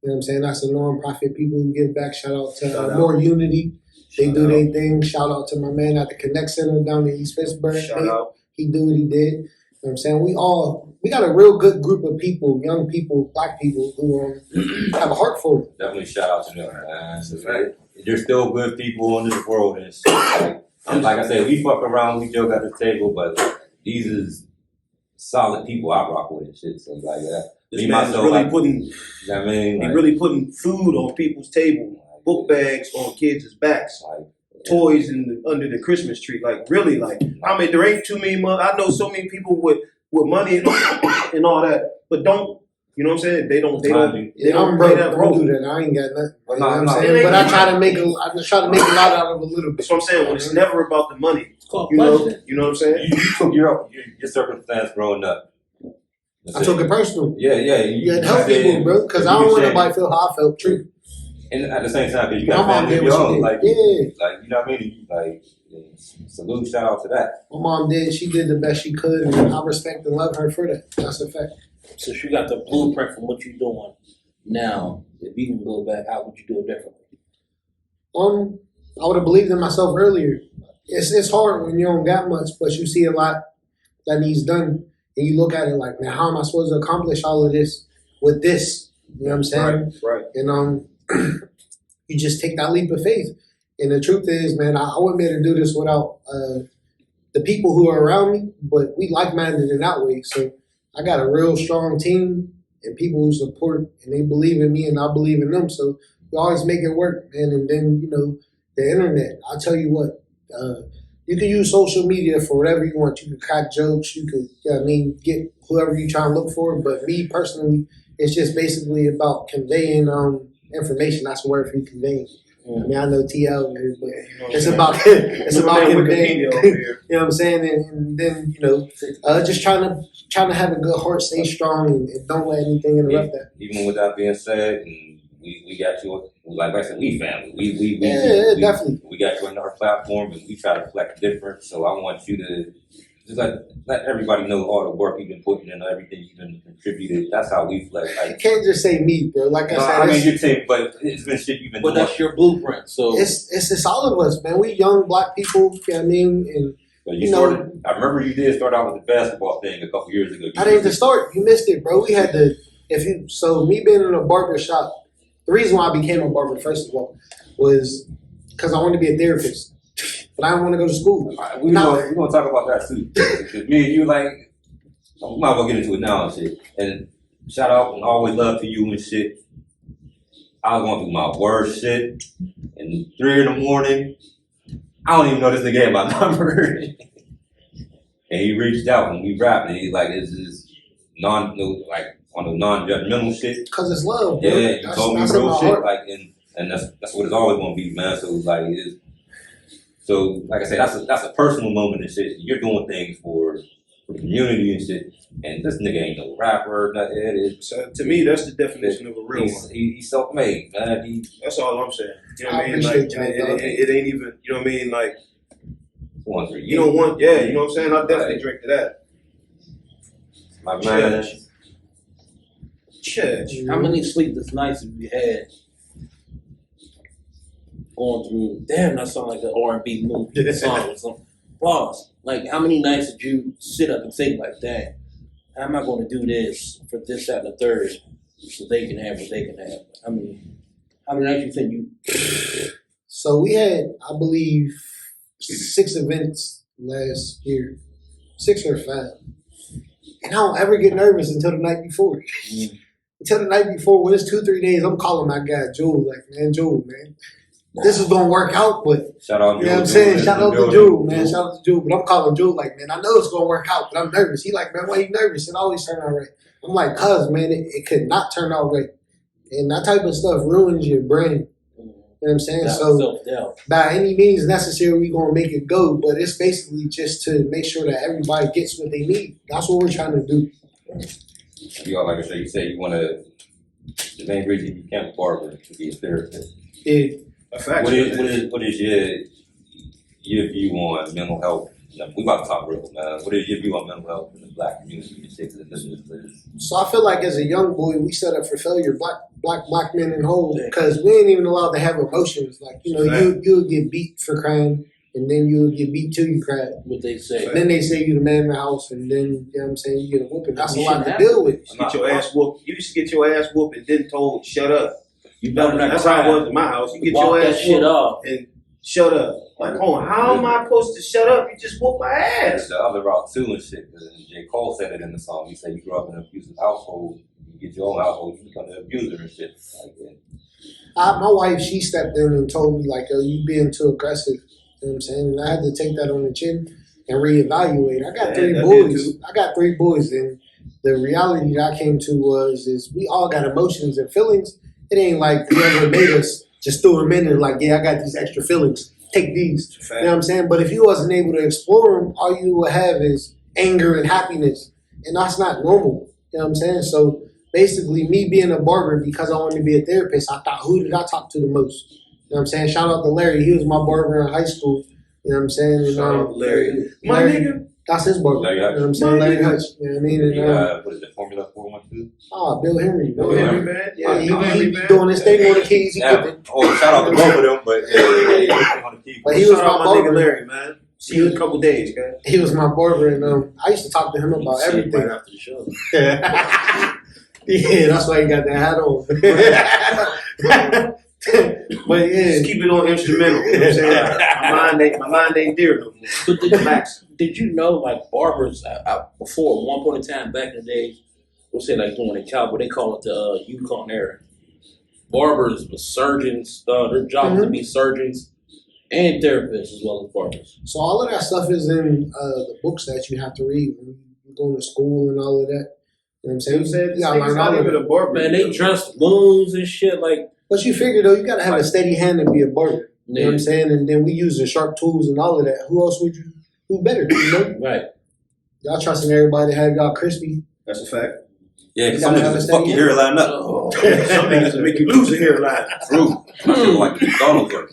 E: You know what I'm saying? That's a non-profit people who give back. Shout out to More Unity. They do their thing. Shout out to my man at the Connect Center down in East Pittsburgh.
B: shout out.
E: He do what he did. You know what I'm saying? We got a real good group of people, young people, black people who have a heart for it.
D: Definitely shout out to them, man. So, there's still good people in this world, and it's like I said, we fuck around, we joke at the table, but these is solid people I rock with and shit. So like that.
B: This man is really putting,
D: You know what I mean?
B: he
D: Like,
B: really putting food on people's table, book bags on kids' backs,
D: like,
B: toys under the Christmas tree. Like, really, like, I mean, there ain't too many. I know so many people with money and all that, but don't. You know what I'm saying? They don't
E: Yeah, I'm
B: play
E: broke.
B: that
E: Don't
B: role.
E: do that. I ain't got nothing. You know what I'm
D: No,
E: saying? But I try to make a lot out of a little bit.
B: That's what I'm saying. When it's never about the money.
C: It's called
B: You know
C: budgeting.
B: what I'm saying?
D: you took your circumstance growing up.
E: I took it personal.
D: Yeah.
E: You had to help people, bro, because I don't want nobody to feel how I felt. True.
D: And at the same time, because you
E: My
D: got
E: mom
D: family
E: did
D: of your
E: what
D: own,
E: she
D: like,
E: did. Yeah.
D: like, you know what I mean? Like, salute, shout out to that.
E: My mom did. She did the best she could, and I respect and love her for that. That's a fact.
C: So you got the blueprint from what you're doing now. If you can go back, how would you do it differently?
E: I would have believed in myself earlier. It's hard when you don't got much, but you see a lot that needs done, and you look at it like, man, how am I supposed to accomplish all of this with this? You know what I'm saying?
B: Right.
E: And you just take that leap of faith. And the truth is, man, I wouldn't be able to do this without the people who are around me, but we like-minded in that way. So I got a real strong team and people who support and they believe in me and I believe in them. So we always make it work, man. And then, the internet, I'll tell you what, you can use social media for whatever you want. You can crack jokes, you could, get whoever you try and look for. But me personally, it's just basically about conveying information. That's the word for conveying. I mean, I know TL, but it's about conveying. You know what I'm saying? And then just trying to have a good heart, stay strong, and don't let anything interrupt that.
D: Even with that being said, and we got you, like I said, we family. We
E: Yeah, definitely.
D: We got you on our platform, and we try to reflect different. So I want you to just let everybody know all the work you've been putting in, everything you've been contributed. That's how we flex.
E: You
D: Like,
E: can't just say me, bro. Like I
D: no,
E: said,
D: I mean
E: it's,
D: your team, but it's been shit you've been
C: But
D: doing.
C: that's your blueprint. So
E: it's all of us, man. We young black people, you know what I mean? And
D: But
E: you know-
D: started. I remember you did start out with the basketball thing a couple years ago.
E: I didn't even start. You missed it, bro. We had to, so me being in a barber shop, the reason why I became a barber, first of all, was because I wanted to be a therapist. But I didn't want to go to school.
D: We're gonna talk about that too. Because me and you, like, we might as well get into it now and shit. And shout out and always love to you and shit. I was going through my worst shit. And 3 in the morning, I don't even know this nigga had my number. And he reached out and we rapped and he's like, this is on the non-judgmental shit.
E: Because it's love, bro.
D: Yeah, you told me
E: that's in
D: real
E: my
D: shit.
E: heart.
D: Like, and that's what it's always gonna be, man. So like it's so like I said, that's a personal moment and shit. You're doing things for the community and shit. And this nigga ain't no rapper, nothing.
B: So to me, that's the definition of a real one.
D: He's self-made, man.
B: That's all I'm saying. You know what
E: I
B: I mean? Like,
E: appreciate you, dog.
B: it ain't even. You know what I mean? Like,
D: One for
B: you don't want. Yeah, you know what I'm saying? I definitely drink to that.
D: my man.
B: Church.
C: how many sleepless nights have you had going through? Damn, that sounds like an R&B movie song or something. Pause. Like, how many nights did you sit up and think like, dang, how am I going to do this for this, that, and the third, so they can have what they can have? How many nights you think you?
E: So we had, I believe, 6 events last year. 6 or 5. And I don't ever get nervous until the night before. Until the night before, when it's 2-3 days, I'm calling my guy Jewel, like, man, Jewel, man, this is gonna work out, but
D: Shout out,
E: you know what I'm saying? Shout out to Jewel, man. Shout out to Jewel. But I'm calling Jewel like, man, I know it's gonna work out, but I'm nervous. He like, man, why you nervous? It always turn out right. I'm like, cuz, man, it could not turn out right. And that type of stuff ruins your brain. You know what I'm saying? So
C: Self-doubt.
E: by any means necessary, we're gonna make it go. But it's basically just to make sure that everybody gets what they need. That's what we're trying to do.
D: You all, like I said, you say you want to. The main reason you became a barber to be a therapist.
E: It,
B: A fact.
D: What is your view on mental health? We about to talk real, man. What is your view on mental health in the black community in particular?
E: so I feel like as a young boy, we set up for failure, black men and whole, because we ain't even allowed to have emotions. Like, you know, you'll get beat for crying, and then you'll get beat till you cry.
C: What they say.
E: Then they say you the man in the house, and then, you know what I'm saying, you get a whooping. That's a
C: You
E: lot
C: shouldn't
E: to
C: have
E: deal with.
B: You get your ass whooped. You used to get your ass whooped and then told, shut up.
C: You better not
B: That's
C: cry.
B: how it was in my house. You get
C: Walk
B: your
C: that
B: ass
C: shit
B: whooped
C: off.
B: and shut up. Like, hold on, how am I supposed to shut up? You just whooped my
D: That's
B: ass.
D: the other route too and shit. Cause J. Cole said it in the song. He said you grew up in an abusive household. You get your own household, you become the abuser and shit. Like that.
E: My wife, she stepped in and told me, like, yo, you being too aggressive. You know what I'm saying? And I had to take that on the chin and reevaluate. I got
B: Yeah,
E: 3
B: that
E: boys.
B: did too.
E: I got 3 boys, and the reality that I came to is we all got emotions and feelings. It ain't like whoever made us just threw them in there like, yeah, I got these extra feelings. Take these.
B: It's a
E: You
B: fact.
E: know what I'm saying? But if you wasn't able to explore them, all you will have is anger and happiness. And that's not normal. You know what I'm saying? So basically, me being a barber, because I wanted to be a therapist, I thought, who did I talk to the most? You know what I'm saying? Shout out to Larry. He was my barber in high school. You know what I'm saying? And,
B: Shout out to Larry. My
E: Larry,
B: nigga.
E: that's his barber.
D: Larry
E: You know
D: Hutch.
E: what I'm saying?
B: My
E: Larry
B: nigga.
E: Hutch. You know what I mean? And,
D: What is it, Formula 412?
E: Bill Henry.
B: Bill
E: Bill
B: Henry,
E: Henry.
B: man.
E: Yeah,
B: Bill
E: he
B: Henry,
E: be
B: man.
E: doing his thing on the keys. He
D: Yeah.
E: get the-
D: Oh, shout out to both of them, but
E: But he was
B: Shout out
E: my
B: my nigga
E: barber.
B: Larry, man. See you in a couple days, guys.
E: He was my barber, and I used to talk to him about
C: See it
E: everything.
C: right after the show.
E: Yeah, that's why he got that hat on. But yeah,
B: Just keep it on instrumental. You know what I'm saying? my mind ain't dear no more.
C: But
B: Relax.
C: did you know, like, barbers before, at one point in time back in the day, we'll say like doing a cowboy, they call it the Yukon era. Barbers were surgeons. Their job was to be surgeons and therapists as well as barbers.
E: so all of that stuff is in the books that you have to read when you're going to school and all of that. You know what I'm saying?
B: You said
E: You gotta learn all
B: not
E: of
B: even
E: it.
B: a barber.
C: Man, they dressed wounds and shit like.
E: But you figure though, you gotta have a steady hand to be a barber. You know what I'm saying? And then we use the sharp tools and all of that. Who else would you? Who better? You know?
C: Right.
E: Y'all trusting everybody to have y'all crispy.
B: That's a fact.
D: yeah,
E: You
D: because some
E: gotta
D: niggas just
E: understand
D: fuck your
E: it.
D: hairline up.
C: Oh.
B: Some niggas will make you lose a hairline.
D: True. I feel like McDonald's work.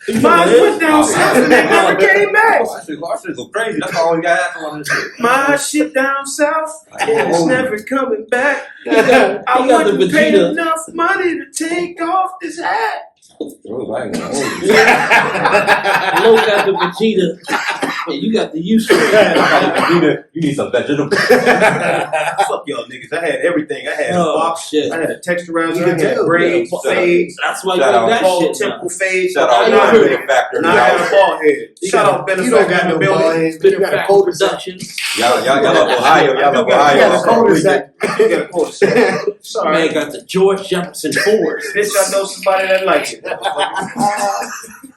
B: Mine went down south and they never came back.
D: Our shit go crazy. That's all we got after one of this shit.
B: My shit down south and it's never coming back. I
C: got the
B: wouldn't pay
C: Vegeta.
B: enough money to take off this hat.
D: Bro, I ain't gonna hold you.
C: Low got the Vegeta, and you got the useful.
D: You need some vegetables.
B: Fuck y'all niggas. I had everything. I had a
C: Oh
B: box.
C: shit!
B: I had a texturizer.
E: You
B: I
E: can
B: had
E: tell.
B: braids,
D: Yeah,
B: fades,
C: That's why you
D: Shout
C: got
D: out.
C: that
B: bald
C: shit.
B: temple fades.
D: Shout
B: I
D: out
B: got
D: to
B: it.
D: the factor.
B: Now I got a bald head. Shout out
E: You
B: Benefactor
E: don't got
B: in the
E: no
B: building.
E: ball heads, but you got a
C: Factor
E: cul-de-sac.
C: Productions.
D: Y'all up Ohio. Y'all up
E: You got a
D: Ohio.
E: cul-de-sac.
B: You got a cul-de-sac.
C: Man
B: Sorry.
C: got the George Jefferson Ford.
B: Bitch, I know somebody that likes it.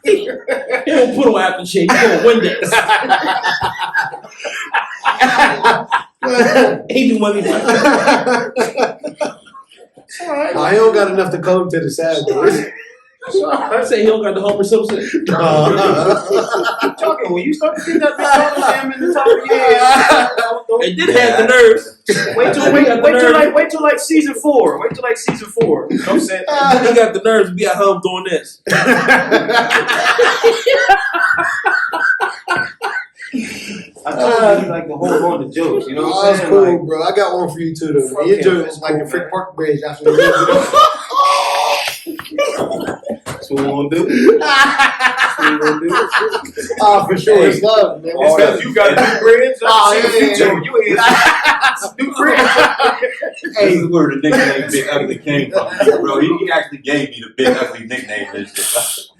C: He don't put on aftershave. He put on Windex. He do money.
E: I don't got enough to come to the side, boys.
C: I say he don't got the Homer Simpson.
B: Talking when you start to see that big jam in the top of your head.
C: They did have the nerve.
B: Wait till like season 4. Wait till like season 4. You know what I'm saying?
C: Then he got the nerves to be at home doing this.
B: I told you like to hold on to jokes. You know what
E: Oh,
B: I'm
E: that's
B: saying?
E: cool,
B: Like,
E: bro. I got one for you too, though.
B: Fuck
E: Man. Your
B: yeah,
E: joke
B: that's
E: was like
B: cool,
E: the Frick
B: man.
E: Park Bridge after the movie.
B: that's what we gonna do. That's what we gonna do.
E: Oh, for sure.
D: Hey.
E: It's love, man.
D: Oh,
B: Because you got new braids.
E: Oh,
B: I can see the
E: yeah,
B: future. You ain't new braids.
D: This is where the nickname Big Ugly came from. Bro, he actually gave me the Big Ugly nickname.
C: That's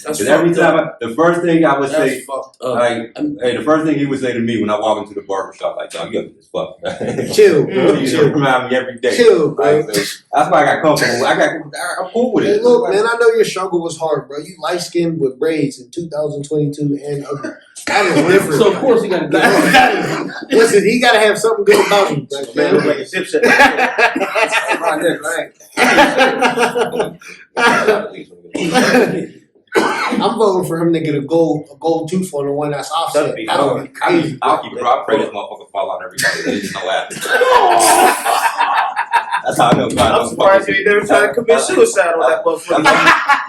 D: Because every
C: fucked up.
D: time, the first thing I would say,
C: That's fucked up.
D: like, hey, the first thing he would say to me when I walk into the barbershop, like, dog, you ugly as fuck.
E: Chill, bro.
D: You
E: Chill.
D: remind me every day.
E: Chill, bro.
D: Like, so that's why I got comfortable. I'm cool with
E: Hey,
D: it.
E: look, man, I know your struggle was hard, bro. You light skinned with braids in 2022 and ugly. That is different.
C: So of course he got to get on.
E: That is- Listen, he got to have something good about him. Like,
B: Man, look like a dipset.
E: I'm voting for him to get a gold tooth on the one that's offset.
B: That'd be
E: That would be crazy.
D: I'll keep it. I pray this motherfucker fall out every day. There's no happen. That's how I know God.
B: I'm surprised you ain't never tried to commit suicide on that motherfucker.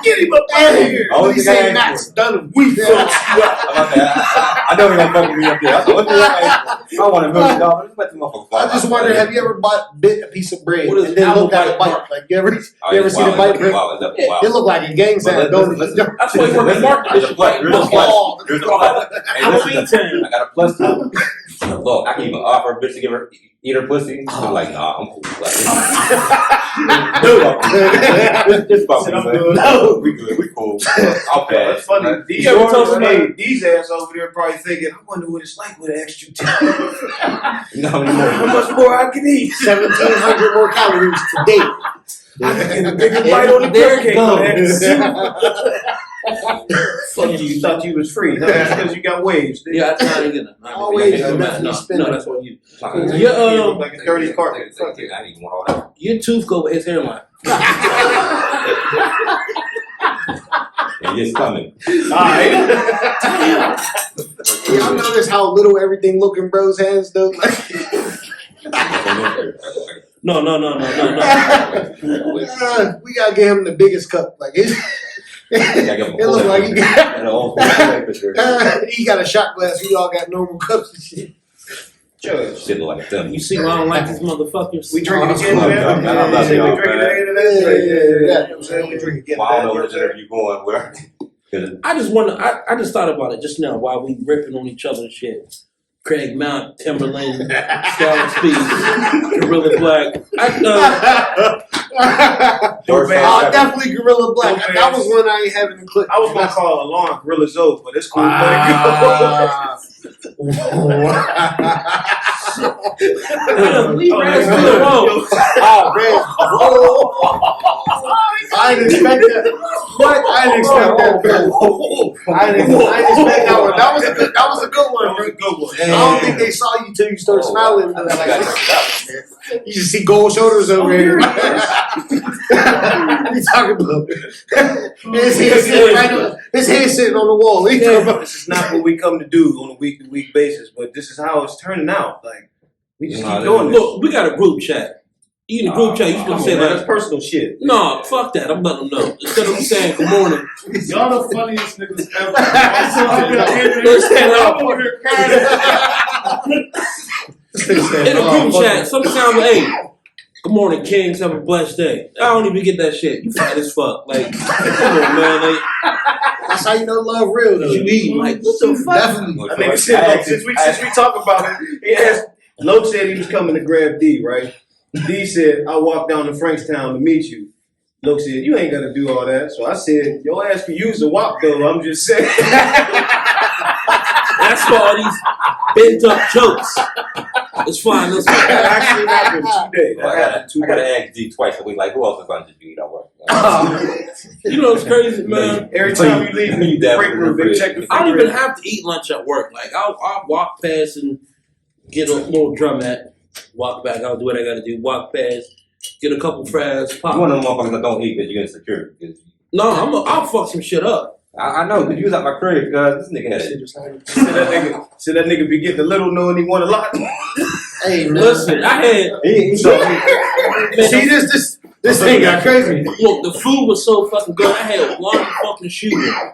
B: Get him up out of here.
E: What he
D: Only thing
E: say,
D: I
E: Max
D: asked
E: Dunham?
B: We fucked you up.
D: I know he gonna fuck with me up there. That's the only thing I asked for. I want $1 million. Just let the motherfucker fall
E: I just
D: out.
E: wonder, have you ever bit a piece of bread
C: What is
E: and then looked at the
C: apple
E: bite?
C: bite
E: Like, you ever
D: Oh,
E: see the bite bread? It looked like a gang sign, don't it?
C: That's why he working
D: Listen,
C: market.
D: there's a plus. There's a plus.
E: Oh,
D: There's a plus. Hey,
C: Halloween
D: listen,
C: time.
D: I got a plus to it. Look, I can even offer a bitch to give her eat her pussy. I'm like, nah, I'm cool. Like, this fuck
B: Said
D: me,
B: I'm
D: man.
B: good.
E: No.
D: We good. We cool. I'll
B: Yeah,
D: pass.
B: it's funny. These,
C: You ever told somebody-
B: hey, these ass over there probably thinking, I wonder what it's like with an extra teeth.
D: No,
B: How
D: no.
B: much more I can eat?
E: 1,700 more calories today.
B: I can get a bigger bite on the
C: There
B: cupcake.
C: it goes.
B: Man. Fuck you, you thought you was free. No, that's because you got waves. Dude.
C: Yeah, I tried to get it.
E: Always
C: No,
E: definitely spinning.
C: no, that's what you.
D: Yeah.
C: Yeah,
B: look like a dirty carpet.
D: I didn't even want all that.
C: Your tooth go with his hairline.
D: And it's coming.
B: Alright.
E: Y'all notice how little everything looking bros has though?
C: No.
E: We gotta give him the biggest cup. Like it looks like he got, he got a shot glass. We all got normal cups and shit.
B: Judge.
D: Shit look like a dummy.
C: You see why I don't like these motherfuckers?
B: We drinking again,
D: Oh,
B: man.
D: God, I love
B: We
D: y'all,
B: drinking
D: man.
B: again today.
E: Yeah.
B: You know what I'm saying? We drinking again.
D: Well, I don't know
B: today.
D: where this interview going. Where? 'Cause
C: I just want to. I just thought about it just now while we ripping on each other and shit. Craig Mount, Timberland, Star Speed, Gorilla Black.
E: Oh, definitely Gorilla Black. That was one I ain't having to click.
B: I was gonna call Alon Gorilla Zoe, but it's cool.
C: Leave Raspberry alone.
E: Oh, man. I didn't expect that. What? I didn't expect that. I didn't expect that one. That was a good one, bro.
B: Good one.
E: I don't think they saw you till you start smiling. Like, you just see gold shoulders over here. We talking about his head sitting on the wall. He talking about
B: This is not what we come to do on a week-to-week basis, but this is how it's turning out. Like we just keep doing this.
C: Look, we got a group chat. You in the group chat, you supposed to say
B: that's
C: like,
B: personal shit.
C: no, fuck that. I'm letting them know. Instead of me saying good morning,
F: Y'all the funniest niggas ever.
C: They're saying,
F: I'm over here crying.
C: in the group chat, sometimes, hey, good morning, Kings. Have a blessed day. I don't even get that shit. You fat as fuck. Like, come on, man. Like,
E: That's how you know love real though.
C: you eating? Like, what the fuck?
E: Definitely.
B: I think since we talk about it, he asked. Loke said he was coming to grab D, right? D said, I walked down to Frankstown to meet you. Loke said, you ain't got to do all that. So I said, your ass can use the WAP though. I'm just saying.
C: That's for all these bent up jokes. It's fine. Let's
B: That
C: go.
B: actually happened today.
D: Well,
B: That
D: I
B: happened
D: gotta
B: today.
D: ask D twice a week. Like, who else is going to do that work?
C: You know what's crazy, man?
B: Every time you leave the
D: You definitely
B: break room, they check the
C: I don't even
B: refrigerator.
C: have to eat lunch at work. Like, I'll walk past and get a little drum at, walk back. I'll do what I got to do. Walk past, get a couple fries,
D: You one
C: pop.
D: of them motherfuckers that don't eat because you're insecure.
C: No, I'll fuck some shit up.
D: I know, because you was at my crib because this nigga had it.
B: So that nigga be getting a little knowing he want a lot.
E: Hey man.
C: Listen, I had
D: He
E: See this thing got crazy.
C: look. The food was so fucking good. I had one fucking shoe on.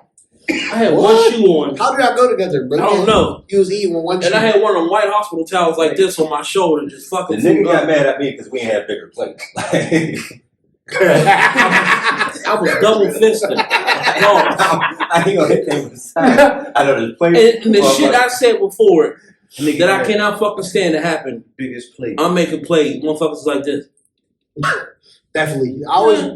C: I had one shoe on.
E: How did y'all go together, bro?
C: I don't know.
E: You was eating with one
C: And I
E: shoe.
C: had one of them white hospital towels like this on my shoulder, just
D: The
C: fucking
D: nigga
C: food
D: got
C: up.
D: mad at me because we ain't have bigger plates.
C: I was double fisting.
D: I ain't gonna hit them with the side. I know the plate.
C: And the shit I said before that I cannot fucking stand to happen.
B: Biggest plate.
C: I'm making play motherfuckers like this.
E: Definitely. I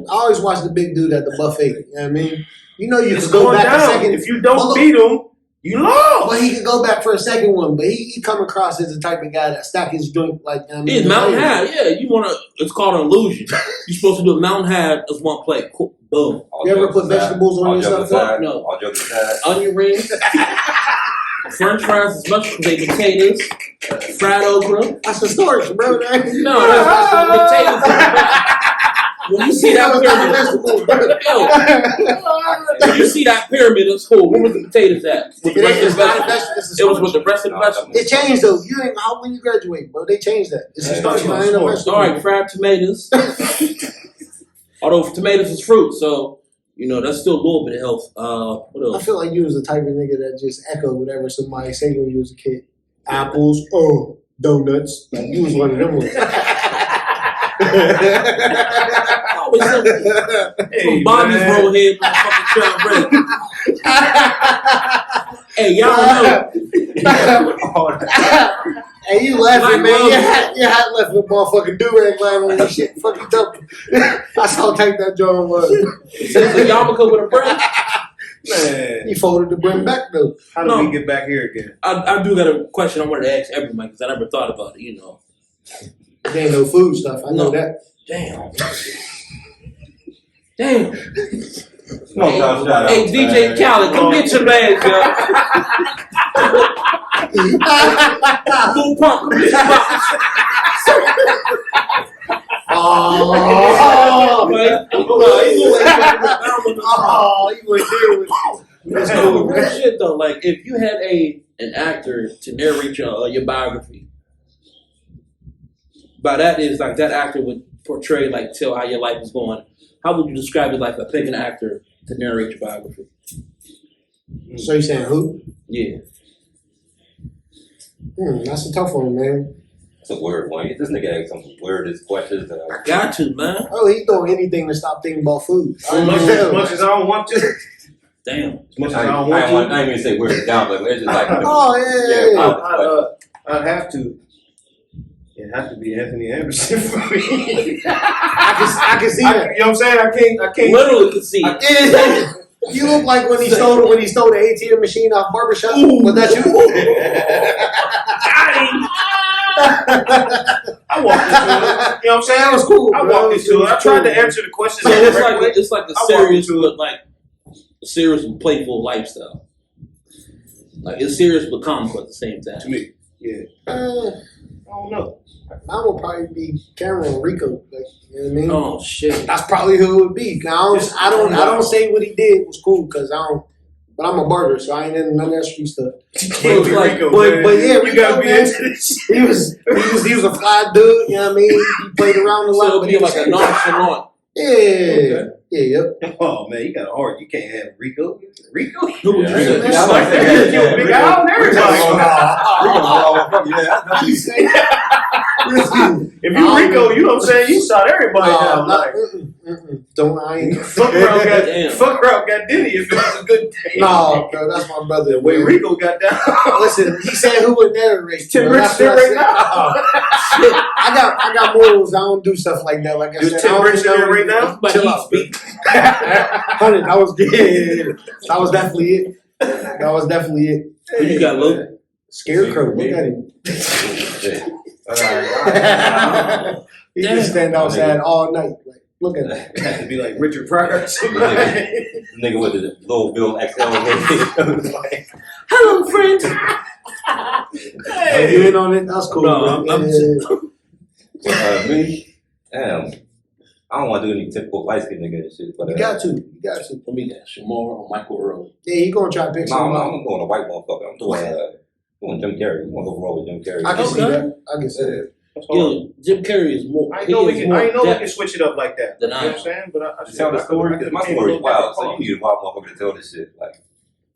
E: always watch the big dude at the buffet. You know what I mean? You know you
B: It's
E: can go
B: going
E: back a
B: down.
E: second.
B: If you don't
E: Hold on.
B: beat him, you lost.
E: But he could go back for a second one. But he come across as the type of guy that stack his drink like I mean,
C: Yeah, mountain high. Yeah, you wanna? It's called an illusion. You're supposed to do a mountain high as one plate. Cool. Boom.
D: All
E: You ever
D: jokes
E: put
D: aside,
E: vegetables on
D: all
E: your
D: jokes
E: stuff?
D: aside,
C: No.
D: All jokes aside.
C: Onion rings, French fries, as much baked potatoes, fried okra.
E: That's the storage, bro.
C: No, that's potatoes. When you see that pyramid, when you see that pyramid at school, where was the potatoes at? With the rest of the vegetables? It was with the rest of the vegetables.
E: It changed though. You ain't how when you graduate, bro. They changed that. It's a starch line. Ain't no vegetable.
C: All right, fried tomatoes. Although tomatoes is fruit, so you know that's still a little bit of health. What
E: I
C: else?
E: feel like you was the type of nigga that just echo whatever somebody say when you was a kid. Apples, donuts. Like you was one of them ones.
C: Always
B: Hey,
C: Bobby's
B: man.
C: roll head, motherfucking Sean Bray. Hey, y'all know.
E: Hey, you laughing,
C: Black
E: man?
C: love.
E: Your hat left with motherfucking do-rag line on your shit. Fucking dope. That's how tight that joint was.
C: It's a yarmulke with a brim.
B: Man,
E: He folded the brim back though.
B: how do
C: No.
B: we get back here again?
C: I do got a question I wanted to ask everybody because I never thought about it. You know.
E: There ain't no food stuff. I know
C: No.
E: that.
C: Damn. Damn.
D: Smoke down, shout out,
C: Hey, DJ
D: man.
C: Khaled, come get your bags, yo. Lil Pump, come get your box.
E: Oh,
C: Man, you
E: you went there with
C: Let's go with real shit though. Like, if you had an actor to narrate your biography, by that is like that actor would portray like tell how your life is going. How would you describe your life by picking an actor to narrate your biography?
E: So you saying who?
C: Yeah.
E: That's a tough one, man.
D: It's a weird one. This nigga asked some weirdest questions.
C: Got to, man.
E: Oh, he doing anything to stop thinking about food.
B: As much as I don't want to. As
C: Damn.
B: much as
D: I
B: I don't
D: ain't
B: want to.
D: even say weird down, but it's just like.
E: Oh, yeah.
B: I'd have to. It has to be Anthony Anderson for me.
E: I can see
B: You
E: that.
B: know what I'm saying? I can't.
C: Literally could see it.
E: Yeah. You look like when he stole the ATM machine off barbershop. Was that you?
B: I walked into it. You know what I'm saying?
E: That was cool.
B: I
E: bro.
B: walked into it. I tried to answer the questions.
C: So
B: the
C: it's
B: correct
C: like
B: way.
C: it's like a
B: I
C: serious,
B: walked into
C: but like a serious and playful lifestyle. Like it's serious but comical at the same time.
B: To me, yeah. I don't know.
E: Mine would probably be Cameron Rico. Like, you know what I mean?
C: Oh shit.
E: That's probably who it would be. Now, I don't say what he did was cool because I But I'm a barber, so I ain't in none of that street stuff.
B: You can't be
C: Like,
B: Rico,
E: but-
B: man.
E: but yeah,
B: you
E: Rico,
B: gotta be
E: man.
B: into this shit.
E: He was a fly dude, you know what I mean? He played around a
C: So
E: lot,
C: it'll
E: but
C: be
E: he was
C: like a
E: serious.
C: nonchalant.
E: Yeah. Yeah, yep.
B: Oh man, you got a heart. You can't have Rico. Rico?
C: Who would you
D: Yeah.
C: say?
D: Yeah, I like that.
B: Hey, you a big Al and everybody. If you Rico, you know what I'm saying? You shot everybody down. Like,
E: Don't I ain't
B: fuck around
C: Damn.
B: got Diddy if it was a good day.
E: No, bro, that's my brother.
B: The way
E: man.
B: Rico got down.
E: Listen, he said who would never race.
B: Tim
E: bro.
B: Rich
E: That's
B: there
E: what I
B: right
E: said.
B: now.
E: Shit, I got morals. I don't do stuff like that. Like I
B: Is
E: said,
B: Tim
E: I don't
B: Rich
E: know
B: there right now?
C: But
E: Chill
C: he
E: out,
C: speak.
E: 100. That was That was definitely it. That was definitely it.
C: Who you got, Luke?
E: Scarecrow. Look at him. He just stand outside all night. Like, look at him.
B: It had to be like Richard Pryor or something.
D: Nigga with the little Bill XL.
C: Hello, friend.
E: Oh, you in on it? That's cool.
C: No,
E: bro.
C: I'm
E: Yeah.
D: Me? Damn. I don't want to do any typical light skinned nigga and shit. But,
E: You got to. You got to.
C: Let me get Shamar or Michael Earl.
E: Yeah, he gonna try to pick
D: No, I'm
E: something.
D: going to white motherfucker. I'm doing Jim Carrey. I'm going to go roll with Jim Carrey.
E: I can see
C: Okay.
E: that. I can see that.
C: Yo, Jim Carrey is more.
B: I
C: he
B: know we
C: is
B: can.
C: more
B: I know we
C: depth
B: can switch it up like that.
C: than
B: You know
C: I
B: what I'm
C: am.
B: saying? But I
D: To tell the story, because my story is wild, so you need a wild motherfucker to tell this shit. Like,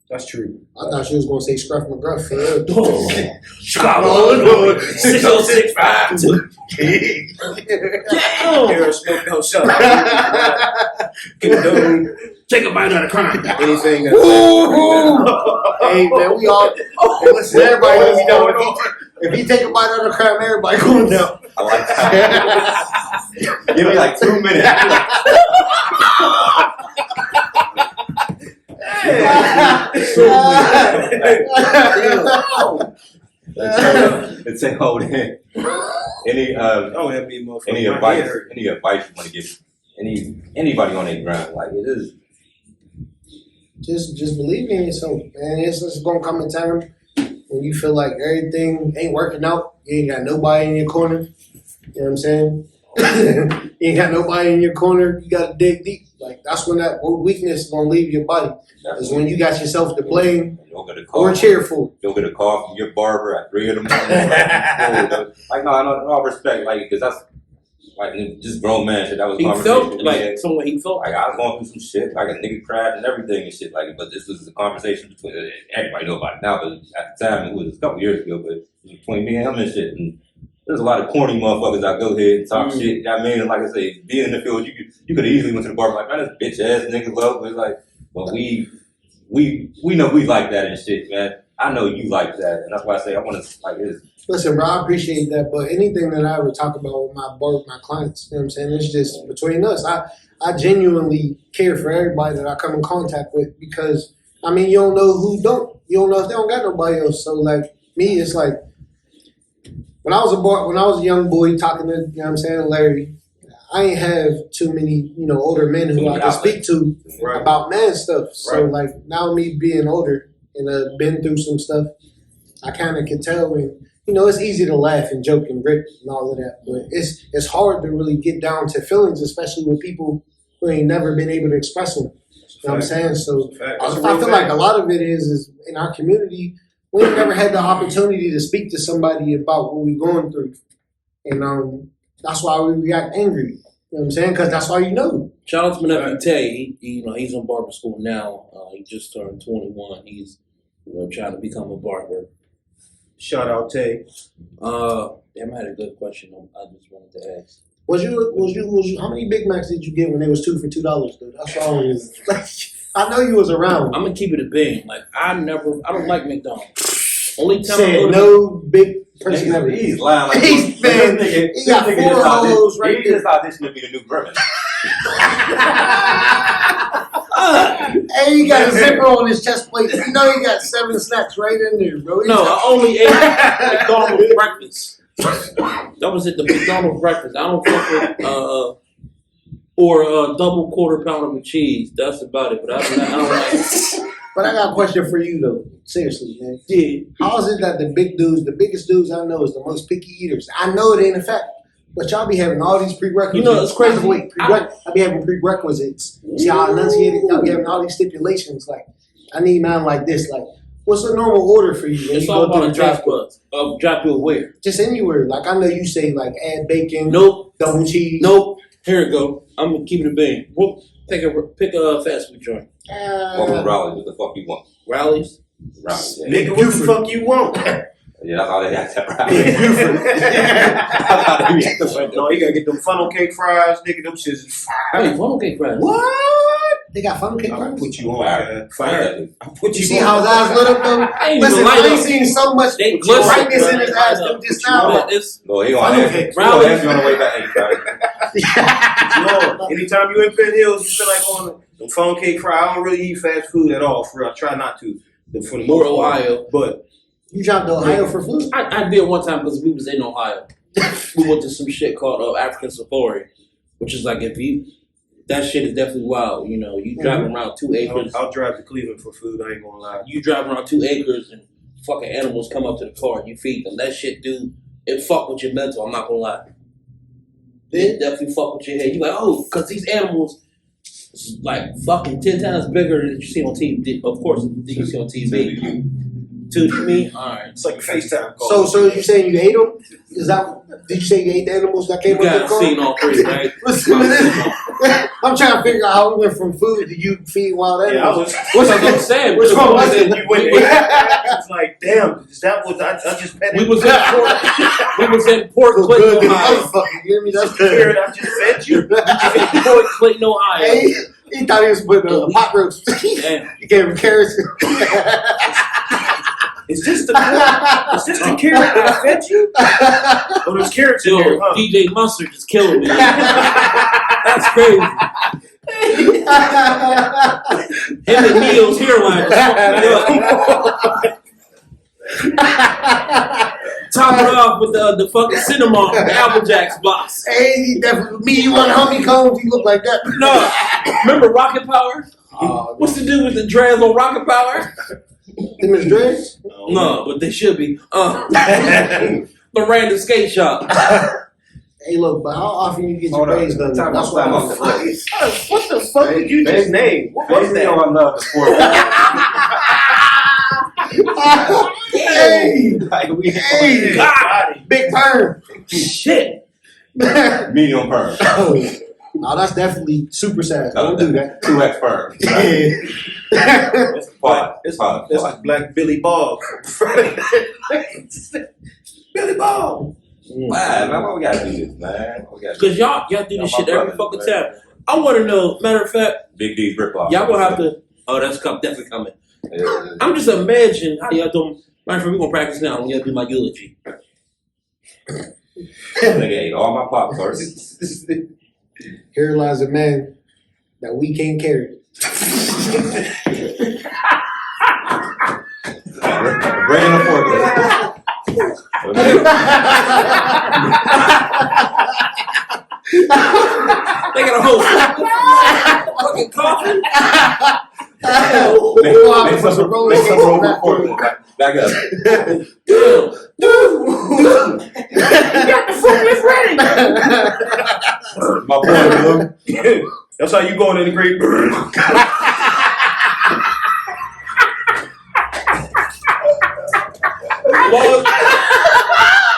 B: That's true.
E: I thought she was gonna say Scruff McGruff.
C: Oh, Chicago, 6065.
B: Here, smoke no shot. Condone
C: Take a bite out of crime.
B: anything that's.
E: Hey man, we all hey, listen. Everybody knows he down. If he take a bite out of the crab, everybody going down.
D: I like that. Give me like 2 minutes. It's saying, hold in. Any
B: Oh, that'd be motherfucker.
D: any
B: My
D: advice?
B: head hurt.
D: Any advice you want to give? Anybody on their ground? Like it is.
E: Just believe in yourself, man. It's gonna come a time when you feel like everything ain't working out. You ain't got nobody in your corner. You know what I'm saying? You ain't got nobody in your corner. You gotta dig deep. Like that's when that weakness is gonna leave your body. Is when you got yourself to blame
D: You'll get a call.
E: or cheerful.
D: You'll get a call from your barber at 3 in the morning. Like no, in all respect, like because that's like just grown man shit. That was
C: He
D: conversation
C: felt
D: we
C: like
D: had.
C: someone he felt.
D: Like I was going through some shit, like a nigga cried and everything and shit, like. But this was a conversation between everybody know about it now, but at the time it was a couple years ago. But it was between me and him and shit. And there's a lot of corny motherfuckers that go ahead and talk shit. You know what I mean? And like I say, being in the field, you could have easily went to the bar like, man, this bitch ass nigga love. But it's like, but we know we like that and shit, man. I know you like that, and that's why I say I want to like this.
E: Listen, bro, I appreciate that, but anything that I ever talk about with my clients, you know what I'm saying? It's just between us. I genuinely care for everybody that I come in contact with because I mean you don't know who don't. You don't know if they don't got nobody else. So like me, it's like when I was a young boy talking to, you know what I'm saying, Larry, I ain't have too many, older men who I can speak to
B: Right.
E: about man stuff. So
B: Right.
E: like now me being older and been through some stuff, I kind of can tell and it's easy to laugh and joke and rip and all of that, but it's hard to really get down to feelings, especially with people who ain't never been able to express them. You know what I'm saying? So I feel like a lot of it is in our community, we ain't never had the opportunity to speak to somebody about what we're going through. And that's why we react angry. You know what I'm saying? Because that's all you know.
C: Shout out to my nephew Tay. He's in barber school now. He just turned 21. He's trying to become a barber.
B: Shout out Tay.
C: Damn, I had a good question. I just wanted to ask.
E: Was you? How many Big Macs did you get when it was 2 for $2? Though that's all it is. I know you was around.
C: I'm gonna keep it a bean. Like I don't like McDonald's. Only time I
E: Said
C: go to
E: no big person ever.
D: He's lying like
E: He's been- he got 4 holes right
D: He just auditioned to be the new Grimmett.
E: Hey, he got a zipper on his chest plate. You know he got 7 snacks right in there, bro.
C: No, I only ate McDonald's breakfast. That was at the McDonald's breakfast. I don't fuck with or a double quarter pounder with cheese. That's about it. But I don't like.
E: But I got a question for you though. Seriously, man.
C: Yeah.
E: How is it that the biggest dudes I know is the most picky eaters? I know it ain't a fact. But y'all be having all these prerequisites.
C: It's crazy.
E: I be having prerequisites. See how I enunciated? Y'all be having all these stipulations. Like, I need mine like this. Like, what's a normal order for you when
C: It's
E: you
C: all
E: go to
C: about
E: the
C: the taste
E: drive-thru?
C: buds. Drive through where?
E: Just anywhere. Like, I know you say, like, add bacon,
C: Nope.
E: double cheese.
C: Nope. Here it go. I'm gonna keep it a bean. Whoop. Pick a fast food joint.
D: Welcome to Raleigh. What the fuck you want?
C: Rallies.
D: Raleigh. Yeah,
B: Nigga, what the fuck you want?
D: yeah, that's all they got. That's all they got.
B: No, you gotta get them funnel cake fries, nigga. Them shits is fire.
C: Wait, funnel cake fries.
E: What? They got funnel cake
B: I'll
E: fries?
B: put you on,
D: Fire.
B: man. Fire. I'll put
E: You
B: you
E: see
B: on.
E: how his eyes lit up, though?
C: I ain't
E: Listen,
C: even
E: I
C: light
E: ain't
C: up.
E: seen so much
C: They
E: brightness in his
C: glisten.
E: eyes them just now.
C: But it's
D: No, he gonna
B: Funnel
D: ask
B: cake.
D: you. He gonna ask you on the way back. Hey,
B: No, anytime you in Penn Hills, you feel like on the funnel cake fry. I don't really eat fast food at all. For real, I try not to. For the
C: more
B: most part.
C: Ohio.
B: But
E: You dropped to Ohio for food?
C: I did one time because we was in Ohio. We went to some shit called African Safari, which is like that shit is definitely wild. You know, you driving around 2 acres.
B: I'll drive to Cleveland for food. I ain't gonna lie.
C: You drive around 2 acres and fucking animals come up to the car and you feed them. That shit, dude, it fuck with your mental. I'm not gonna lie. It definitely fuck with your head. You like, oh, because these animals is like fucking 10 times bigger than you see on TV. Of course, you see on TV. To me, all right.
B: It's like a FaceTime call.
E: So you saying you ate them? Is that? Did you say you ate the animals that came
C: You
E: up the
C: gotta
E: car?
C: seen all three, right?
E: Listen to this. I'm trying to figure out how we went from food to you feed wild
B: yeah, I
E: animals.
B: was.
C: What's I'm saying?
E: Which one was it?
B: You went It's like, damn, is that what I just petted?
C: We was in Port
E: So
C: Clinton,
E: good, good
C: Ohio.
E: motherfucker. You hear me? That's
B: Here,
E: good.
B: I just fed you.
C: Port Clinton, Ohio.
E: Hey, he thought he was putting pot roast.
C: Damn.
E: He gave him carrots.
B: Is this the carrot that I fed you? Oh, there's carrots in
C: Yo,
B: here, huh?
C: DJ Mustard is killing me. That's crazy. Him and Neil's hairline is fucking up. Top it off with the fucking cinnamon, the Apple Jacks box.
E: Hey, he definitely me. You want honeycombs? He look like that.
C: No, remember Rocket Power? What's the dude with the dreads on Rocket Power?
E: Them is dreads?
C: No, but they should be. The random skate shop.
E: Hey, look, but how often you get your
D: Hold up.
E: braids done?
D: Time
E: That's
D: out,
E: what
D: time
E: I'm
D: out.
B: What the fuck did you just name? What was
D: You know
B: that?
D: I love the sport.
E: Hey,
D: Like, we
E: hey,
B: God,
E: big perm.
C: Shit.
D: medium perm.
E: No, that's definitely super sad. Don't do that.
D: 2X perm.
B: It's
D: Pod.
B: It's
D: Pod.
B: that's like Black Billy Bob. Billy Bob.
D: Wow, man, why we gotta do this, man? Why we gotta do
C: Because y'all do this
D: My
C: shit every
D: brothers,
C: fucking
D: man.
C: time. I want to know, matter of fact,
D: Big D's rip off.
C: y'all gonna have to, oh, that's definitely coming.
D: Yeah.
C: I'm just imagining how y'all doing. Matter of fact, we're gonna practice now when y'all do my eulogy.
D: Nigga ate all my Pop Tarts.
E: Here lies a man that we can't carry.
D: Bring in the forklift.
C: They got a whole fucking coffin.
D: Make some room for the forklift. Back up. My boy,
B: That's how you going in the Great Bird.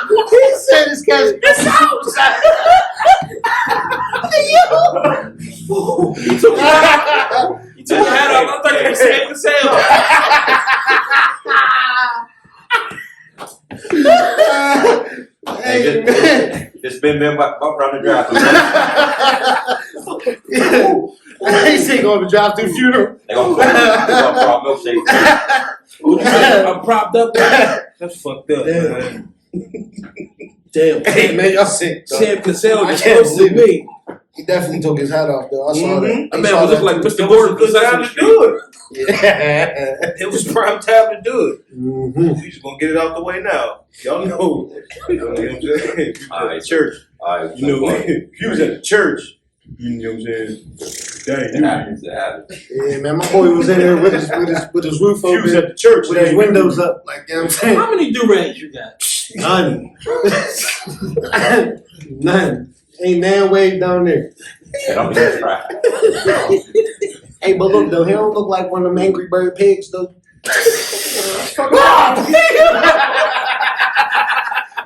E: He said his catch.
C: You took your hat off. I thought you were saying the same.
E: Hey, man.
D: just spin them bump around the drive.
E: He said going to drive through funeral.
D: They gonna throw milkshake.
C: I'm propped up.
B: That's fucked up, man.
C: Damn.
E: Hey, man, y'all sick. dog.
C: Sam Cassell
E: I
C: just
E: can't
C: posted
E: believe
C: me.
E: He definitely took his hat off, though. I saw that.
C: That man was looking like Mr.
B: It was a
C: Gordon
B: good time to
C: Street.
B: do it.
E: Yeah.
B: It was prime time to do it.
E: Mhm.
B: We just gonna get it out the way now. Y'all know. You know what I'm saying? If you was at the church.
D: Alright,
B: You know, if you was at the church, you know what I'm saying? Dang,
D: it happens. It happens.
E: Yeah, man, my boy was in there with his roof
B: if you was
E: open,
B: at the church,
E: with his
B: dang,
E: windows up, like, you know what I'm saying?
C: How many do-rags you got?
E: None. None. Ain't nan wave down there.
D: And I'm just trying.
E: Hey, but look though, he don't look like one of them Angry Bird pigs though.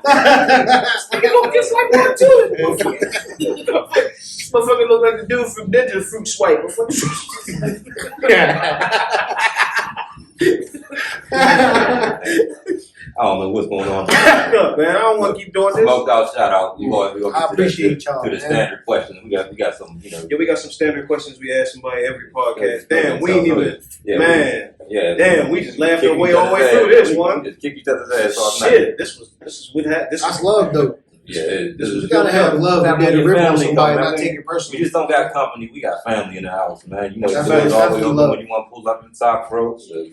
B: He look just like one too. Motherfucker look like the dude from Ninja Fruit Swipe.
D: I don't know what's going on.
B: Look, man, I don't want to keep doing this.
D: Smoked out, shout out. We gonna
E: I
D: get
E: appreciate y'all,
D: to the
E: man.
D: standard question. We got some, you know.
B: Yeah, we got some standard questions we ask somebody every podcast.
D: Yeah,
B: Damn, we ain't even,
D: Yeah,
B: man.
D: Yeah.
B: Damn, we just laughed
D: kick
B: our way
D: each
B: all the way
D: other's
B: through
D: ass.
B: this one.
D: We just kick each other's ass all night.
B: Shit, this is what happened. This
E: That's
B: is
E: love though.
D: Yeah,
B: This was
E: You gotta have love to be able to rip on somebody and not
D: man.
E: take it
D: We
E: personally.
D: just don't got company. We got family in the house, man. You know,
E: That's
D: the doors
E: right,
D: always
E: definitely
D: open
E: love.
D: when you want to pull up in the top rope. So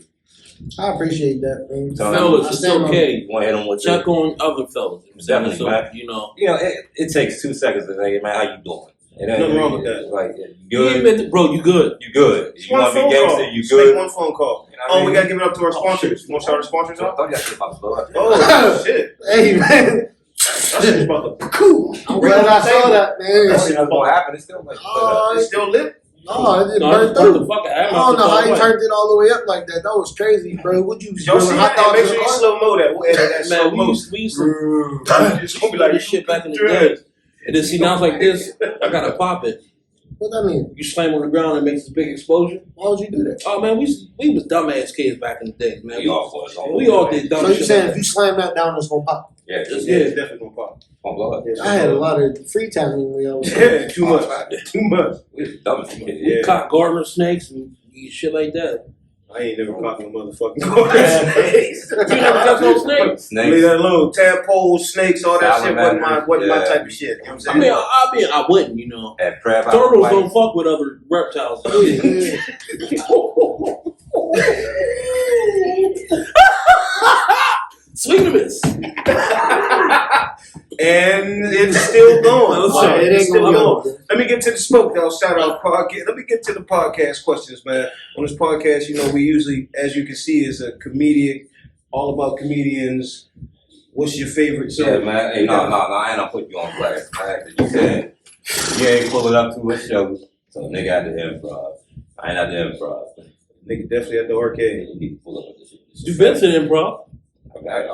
E: I appreciate that, man.
D: So,
C: Fellas,
E: I
C: it's
E: stand on-
C: okay.
D: you want to hit them with
C: Check on other fellas.
D: Definitely,
C: So,
D: man.
C: you know.
D: You know, it takes 2 seconds to say, man, how you doing? It ain't
B: Nothing wrong with that.
D: Like,
C: You
D: you
C: ain't
D: good?
C: been bro, you good.
D: You good?
B: It's
D: You
B: one
D: want to
B: phone
D: be
B: call.
D: gangster? You
B: Just make
D: good?
B: one phone call.
D: You know what I
B: Oh, we
D: mean?
B: gotta give it up to our
C: Oh,
B: sponsors.
C: shit.
B: You want to shout our sponsors
D: I
B: out?
D: thought that shit about to blow up.
B: Oh shit!
E: Hey man,
B: That shit's about to
E: cool. I'm glad I saw that,
D: That
E: man.
D: shit was gonna happen. It's still like,
E: Oh,
B: It's still lit.
E: no, it just
C: No, I
E: burned
C: just burnt
E: through.
C: the fuck out.
E: I don't know how you turned it all the way up like that. That was crazy, bro. Would you
B: Y'all see that?
E: dogs
B: Make
E: in
B: sure
E: the
B: you
E: car?
B: slow mo that. We'll edit that slow
C: Man, we
B: mo.
C: used to
B: It's gonna be like
C: this shit back in the day. And then see now it's like this, I gotta pop it.
E: What that mean?
C: You slam on the ground and it makes this big explosion.
E: Why would you do that?
C: Oh man, we was dumbass kids back in the day, man.
D: We all was.
C: We all did dumb
E: So you
C: shit.
E: saying
C: like
E: if you slam that down, it's gonna pop?
D: Yeah, just
B: Yeah, it's definitely gonna pop.
D: gonna blow up.
B: Yeah,
E: I had a lot of free time when we was.
B: Yeah, too much. Too much.
D: We was dumb as shit.
C: we
B: Yeah.
C: caught gardener snakes and shit like that.
B: I ain't never caught no motherfucking snakes.
C: You never catch no snakes?
B: Leave
D: Snakes.
B: that alone. Tadpoles, snakes, all that shit wasn't my
D: Yeah.
B: type of shit. You know what
C: I
B: I'm
C: mean,
B: saying?
C: I wouldn't, you know.
D: At crab
C: Turtles don't fuck with other reptiles. Sweetness.
B: And it's still going.
C: No, sir.
E: It
B: It's
E: ain't
B: still
E: gonna
B: going.
E: go.
B: Let me get to the smoke now. Shout out podcast. Let me get to the podcast questions, man. On this podcast, you know, we usually, as you can see, is a comedic, all about comedians. What's your favorite? So,
D: Yeah, man. Hey, no, I ain't gonna put you on blast, man. 'Cause you said you ain't pull it up to a show, so nigga at the improv. I ain't at the improv.
B: Nigga, definitely at the arcade.
D: You need to pull up with this shit.
C: You been to the improv?
D: Yeah,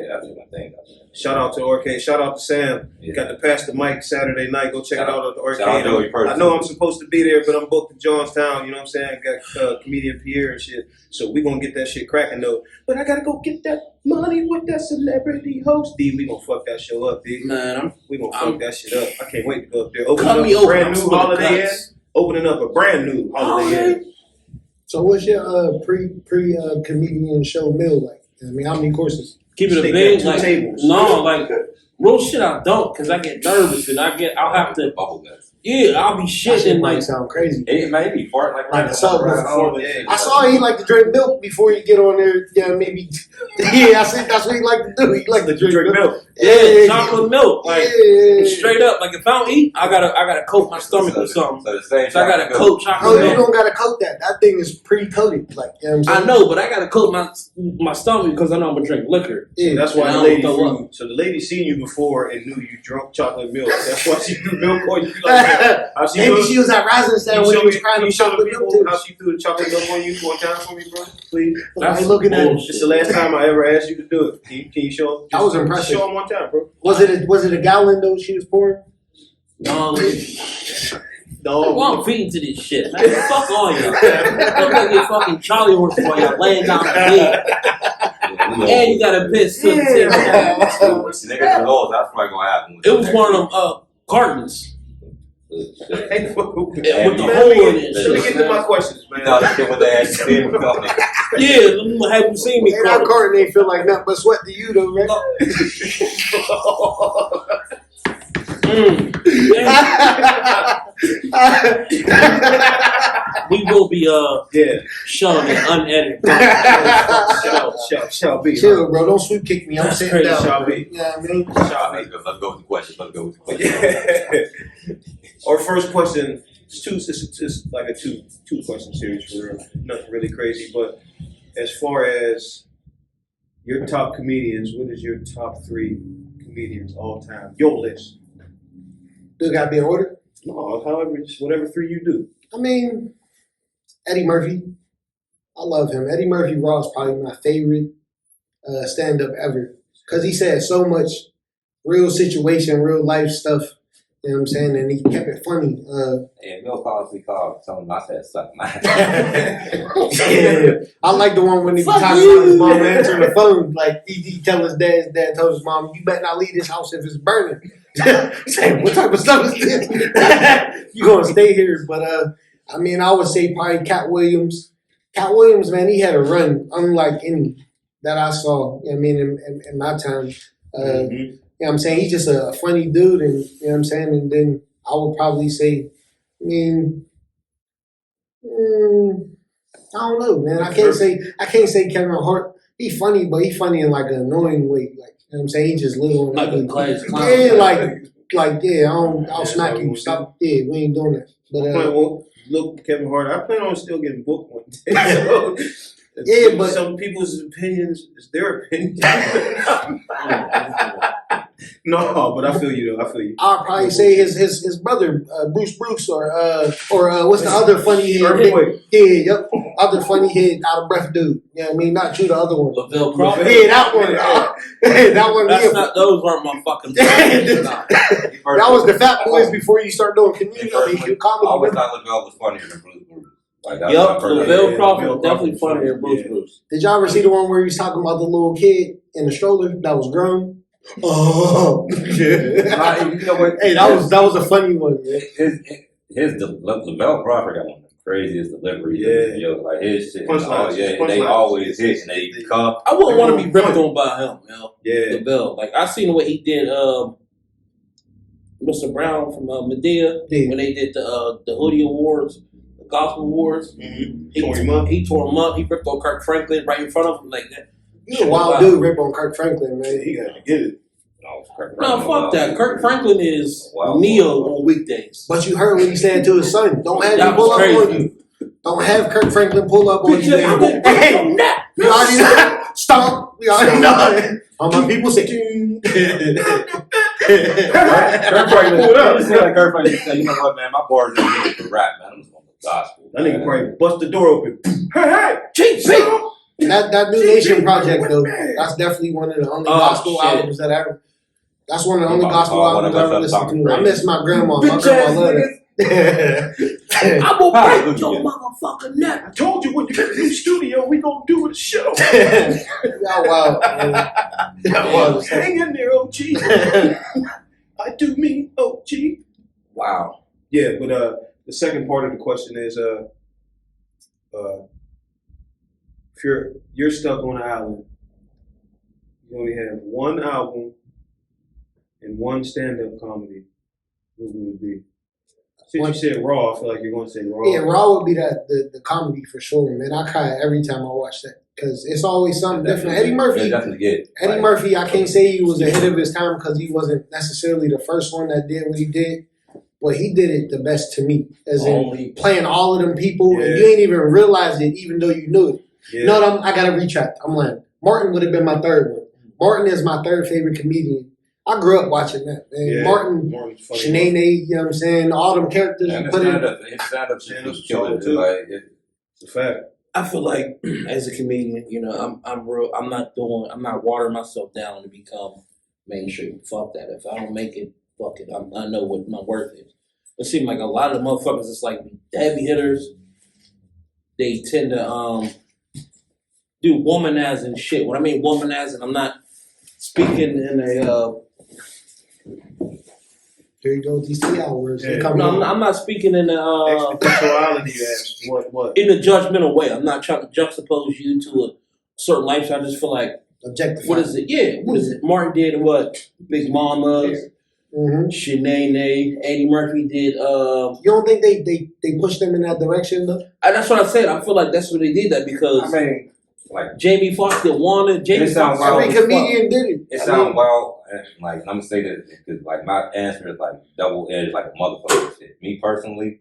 D: that's my thing.
B: Shout out to arcade. Shout out to Sam.
D: Yeah.
B: Got to pass the mic Saturday night. Go check
D: Shout
B: it out at the arcade.
D: Shout out to Joey Person.
B: I know I'm supposed to be there, but I'm booked in Johnstown. You know what I'm saying? I got comedian Pierre and shit. So we gonna get that shit cracking though. But I gotta go get that money with that celebrity host. D, we gonna fuck that show up, D.
C: Man,
B: We gonna
C: I'm-
B: fuck that shit up. I can't wait to go up there.
C: Cut
B: Opening
C: me
B: up a
C: open.
B: brand
C: I'm
B: new
C: for the
B: Holiday Inn.
C: cuts.
B: Opening up a brand new Holiday Inn.
E: So what's your pre comedian show meal like? I mean, how many courses?
C: keep it a
B: Steak
C: big
B: at two
C: like
B: tables.
C: no, like real shit. I don't because I get nervous and I'll have to.
D: Bubble guts.
C: Yeah, I'll be
E: That shit
C: shitting
E: might
C: like.
E: sound crazy.
D: It may be fart like
E: a salt
D: right
E: before.
B: Yeah.
E: I saw he like to drink milk before you get on there. Yeah, maybe. Yeah, I see. That's what he like to do. He like to drink
B: Drink
E: milk.
B: milk.
C: Yeah, chocolate milk. Like
E: Yeah.
C: straight up. Like if I don't eat, I gotta coat my stomach with something.
D: So the same
C: So I gotta coat
E: Oh,
C: chocolate
E: you
C: milk.
E: don't gotta coat that. That thing is pre-coated. Like, you know what I'm saying?
C: I know, but I gotta coat my stomach because I know I'm gonna drink liquor.
E: Yeah.
B: That's why
C: And
B: the
C: I
B: lady
C: don't throw
B: knew. So the lady seen you before and knew you drunk chocolate milk. That's why she threw milk on you. Like, how she
E: Maybe
B: do it?
E: she was at Rising Stand
B: Can
E: when
B: you
E: he was
B: show
E: crying
B: me,
E: of
B: show the
E: chocolate milk.
B: people how she threw the chocolate milk on you one time for me, bro? Please.
E: Like, looking at
C: bullshit.
B: It's the last time I ever asked you to do it. Can you show them?
E: That was impressive.
B: Show them one time, bro.
E: was it a gallon though she was pouring?
C: No,
B: No.
C: I'm feeding to this shit. Man, fuck all y'all. Look like you fucking Charlie horses while y'all laying down the bed. And you gotta piss too.
B: Yeah.
D: Niggas the laws, that's probably gonna happen.
C: It was one of them cartons
B: Hey,
C: with the
B: let
C: hole
B: me
C: in
B: get,
C: it.
B: let me get to my questions, man.
D: No, that shit with the ass in the company.
C: Yeah, have you seen me?
E: Hey, that carton ain't feel like nothing but sweat to you though, man.
C: We will be
B: Yeah.
C: showing an unedited.
B: Shall be.
E: Chill, bro. Don't sweep kick me. I'm
C: That's
E: sitting
C: crazy.
E: down.
B: Shall
E: bro.
B: be.
E: You know what I mean?
D: Let's go with the question. Let's go with the question.
B: Yeah. Our first question it's like a two question series for real. Nothing really crazy, but as far as your top comedians, what is your top 3 comedians all time? Your list.
E: Do it gotta be in order?
B: No, however, just whatever 3 you do.
E: I mean, Eddie Murphy. I love him. Eddie Murphy Raw is probably my favorite stand up ever because he said so much real situation, real life stuff. You know what I'm saying? And he kept it funny.
D: And Bill Cosby called something I said suck my
E: Yeah. I like the one when he was talking about his mom answering the phone. Like he tell his dad told his mom, "You better not leave this house if it's burning." Saying, what type of stuff is this? You gonna stay here? But I mean, I would say probably Cat Williams. Cat Williams, man, he had a run unlike any that I saw. You know what I mean, in my time. You know what I'm saying? He's just a funny dude, and you know what I'm saying? And then I would probably say, I mean, I don't know, man. I can't say Kevin Hart. He funny, but he funny in like an annoying way. Like, you know what I'm saying? He just little and
C: Like a
E: ugly.
C: class clown.
E: Yeah, yeah, I'll smack you. Stop. Yeah, we ain't doing that. But
B: Look, Kevin Hart, I plan on still getting booked one day. So,
E: Yeah, but-
B: some people's opinions is their opinion. No, but I feel you though. I feel you.
E: I'll probably say his brother, Bruce or what's the other funny head?
B: Anyway,
E: Yep. Other funny head, out of breath dude. You know what I mean? Not you, the other one.
C: Lavelle Crawford.
E: Yeah, that one. That one.
C: That's
E: Yeah.
C: not. Those aren't my fucking.
E: That was the Fat Boys before you start doing community. I mean,
D: I
E: comedy.
D: always thought Lavelle was funnier than Bruce Bruce. Like, that's
C: Yup,
D: my first-
C: Lavelle
B: Yeah,
C: Crawford
B: Lavelle
C: was definitely
B: Crawford.
C: funnier than Bruce
B: Yeah.
C: Bruce.
E: Did y'all ever see the one where he was talking about the little kid in the stroller that was grown? Oh,
D: Nah, you know what?
E: hey, that was a funny one, man.
D: Lavelle Crawford got one of the craziest deliveries.
B: Yeah.
D: Yo, like his shit.
B: Punchlines.
D: They
B: Punchlines.
D: always hit and they come.
C: I wouldn't want to be ripped on by him,
B: Yeah.
C: Lavelle. Like I seen what he did. Mr. Brown from Medea
E: Yeah.
C: when they did the Hoodie Awards, the Gospel Awards.
B: Mm-hmm. Tore him up.
C: He tore him up. He ripped on Kirk Franklin right in front of him like that.
E: He's a wild dude, rip on Kirk Franklin, man.
B: He got to get it.
C: No, fuck that. Kirk Franklin is
D: Wow.
C: Neo on weekdays.
E: But you heard what he said to his son. Don't have
C: That
E: him pull
C: was
E: up
C: crazy.
E: on you. Don't have Kirk Franklin pull up on you,
C: I
E: man.
C: will break your neck.
E: We already know. Stop. We already know. All my people say.
D: Kirk Franklin pulled up. You like Kirk Franklin said, you know what, man? My bars ain't really for rap, man. I'm just going to gospel.
B: That nigga probably bust the door open. Hey,
C: Chief,
E: That New Nation project though, that's definitely one of the only
C: Oh,
E: gospel
C: shit.
E: albums that I ever. That's one of the only
D: Oh,
E: gospel
D: one
E: albums
D: of
E: I
D: us
E: ever
D: up
E: listened
D: talking
E: to. I
D: crazy.
E: miss my grandma. My
C: Bitch
E: grandma
C: ass
E: loved it.
C: I will
D: Hi,
C: break your
D: Lugia.
C: motherfucking neck.
B: I told you when you get to the studio, we gonna do a show.
E: Y'all wild, man. Y'all wild.
B: Hang in there, OG. I do mean OG.
C: Wow.
B: Yeah, but the second part of the question is if you're stuck on an island, you only have one album and one stand-up comedy, what would it be? Since you said Raw, I feel like you're going to say Raw.
E: Yeah, Raw would be the comedy for sure, man. I cry every time I watch that because it's always something different. Eddie Murphy.
D: Definitely get.
E: Eddie Murphy, I can't say he was ahead of his time because he wasn't necessarily the first one that did what he did, but he did it the best to me, as in playing all of them people, and
B: Yeah.
E: you ain't even realize it even though you knew it.
B: Yeah.
E: No, I gotta retract. I'm lying. Martin would have been my third one. Martin is my third favorite comedian. I grew up watching that, man.
B: Yeah.
E: Martin,
B: Martin's funny.
E: Shanae, you know what I'm saying? All them characters
D: And
E: you
D: his
E: put in.
D: stand-up shit was
B: Stand-up
D: killer,
B: too.
D: Like,
B: It's a fact.
C: I feel like as a comedian, I'm real. I'm not watering myself down to become mainstream. Fuck that. If I don't make it, fuck it. I know what my worth is. It seems like a lot of the motherfuckers, it's like heavy hitters. They tend to do womanizing shit. When I mean womanizing, I'm not speaking in a.
E: Here you go with these 3 hours.
B: Yeah.
C: No, I'm not speaking in a.
B: Exponentiality, you asked. What?
C: In a judgmental way. I'm not trying to juxtapose you to a certain lifestyle. I just feel like,
E: Objectify.
C: what is it? Yeah, what is it? Martin did what? Big Mama,
E: Mm-hmm.
C: Shanae, Eddie Murphy did.
E: You don't think they pushed them in that direction though?
C: And that's what I said. I feel like that's what they did that because
D: I mean, like,
C: Jamie Foxx did Wanda. Jamie
D: It sounds
C: Foxx.
D: wild.
E: Every comedian did it.
D: it
E: I
D: sounds
E: mean,
D: wild. And, like, I'm gonna say that because, like, my answer is like double-edged, like a motherfucker shit. Me personally,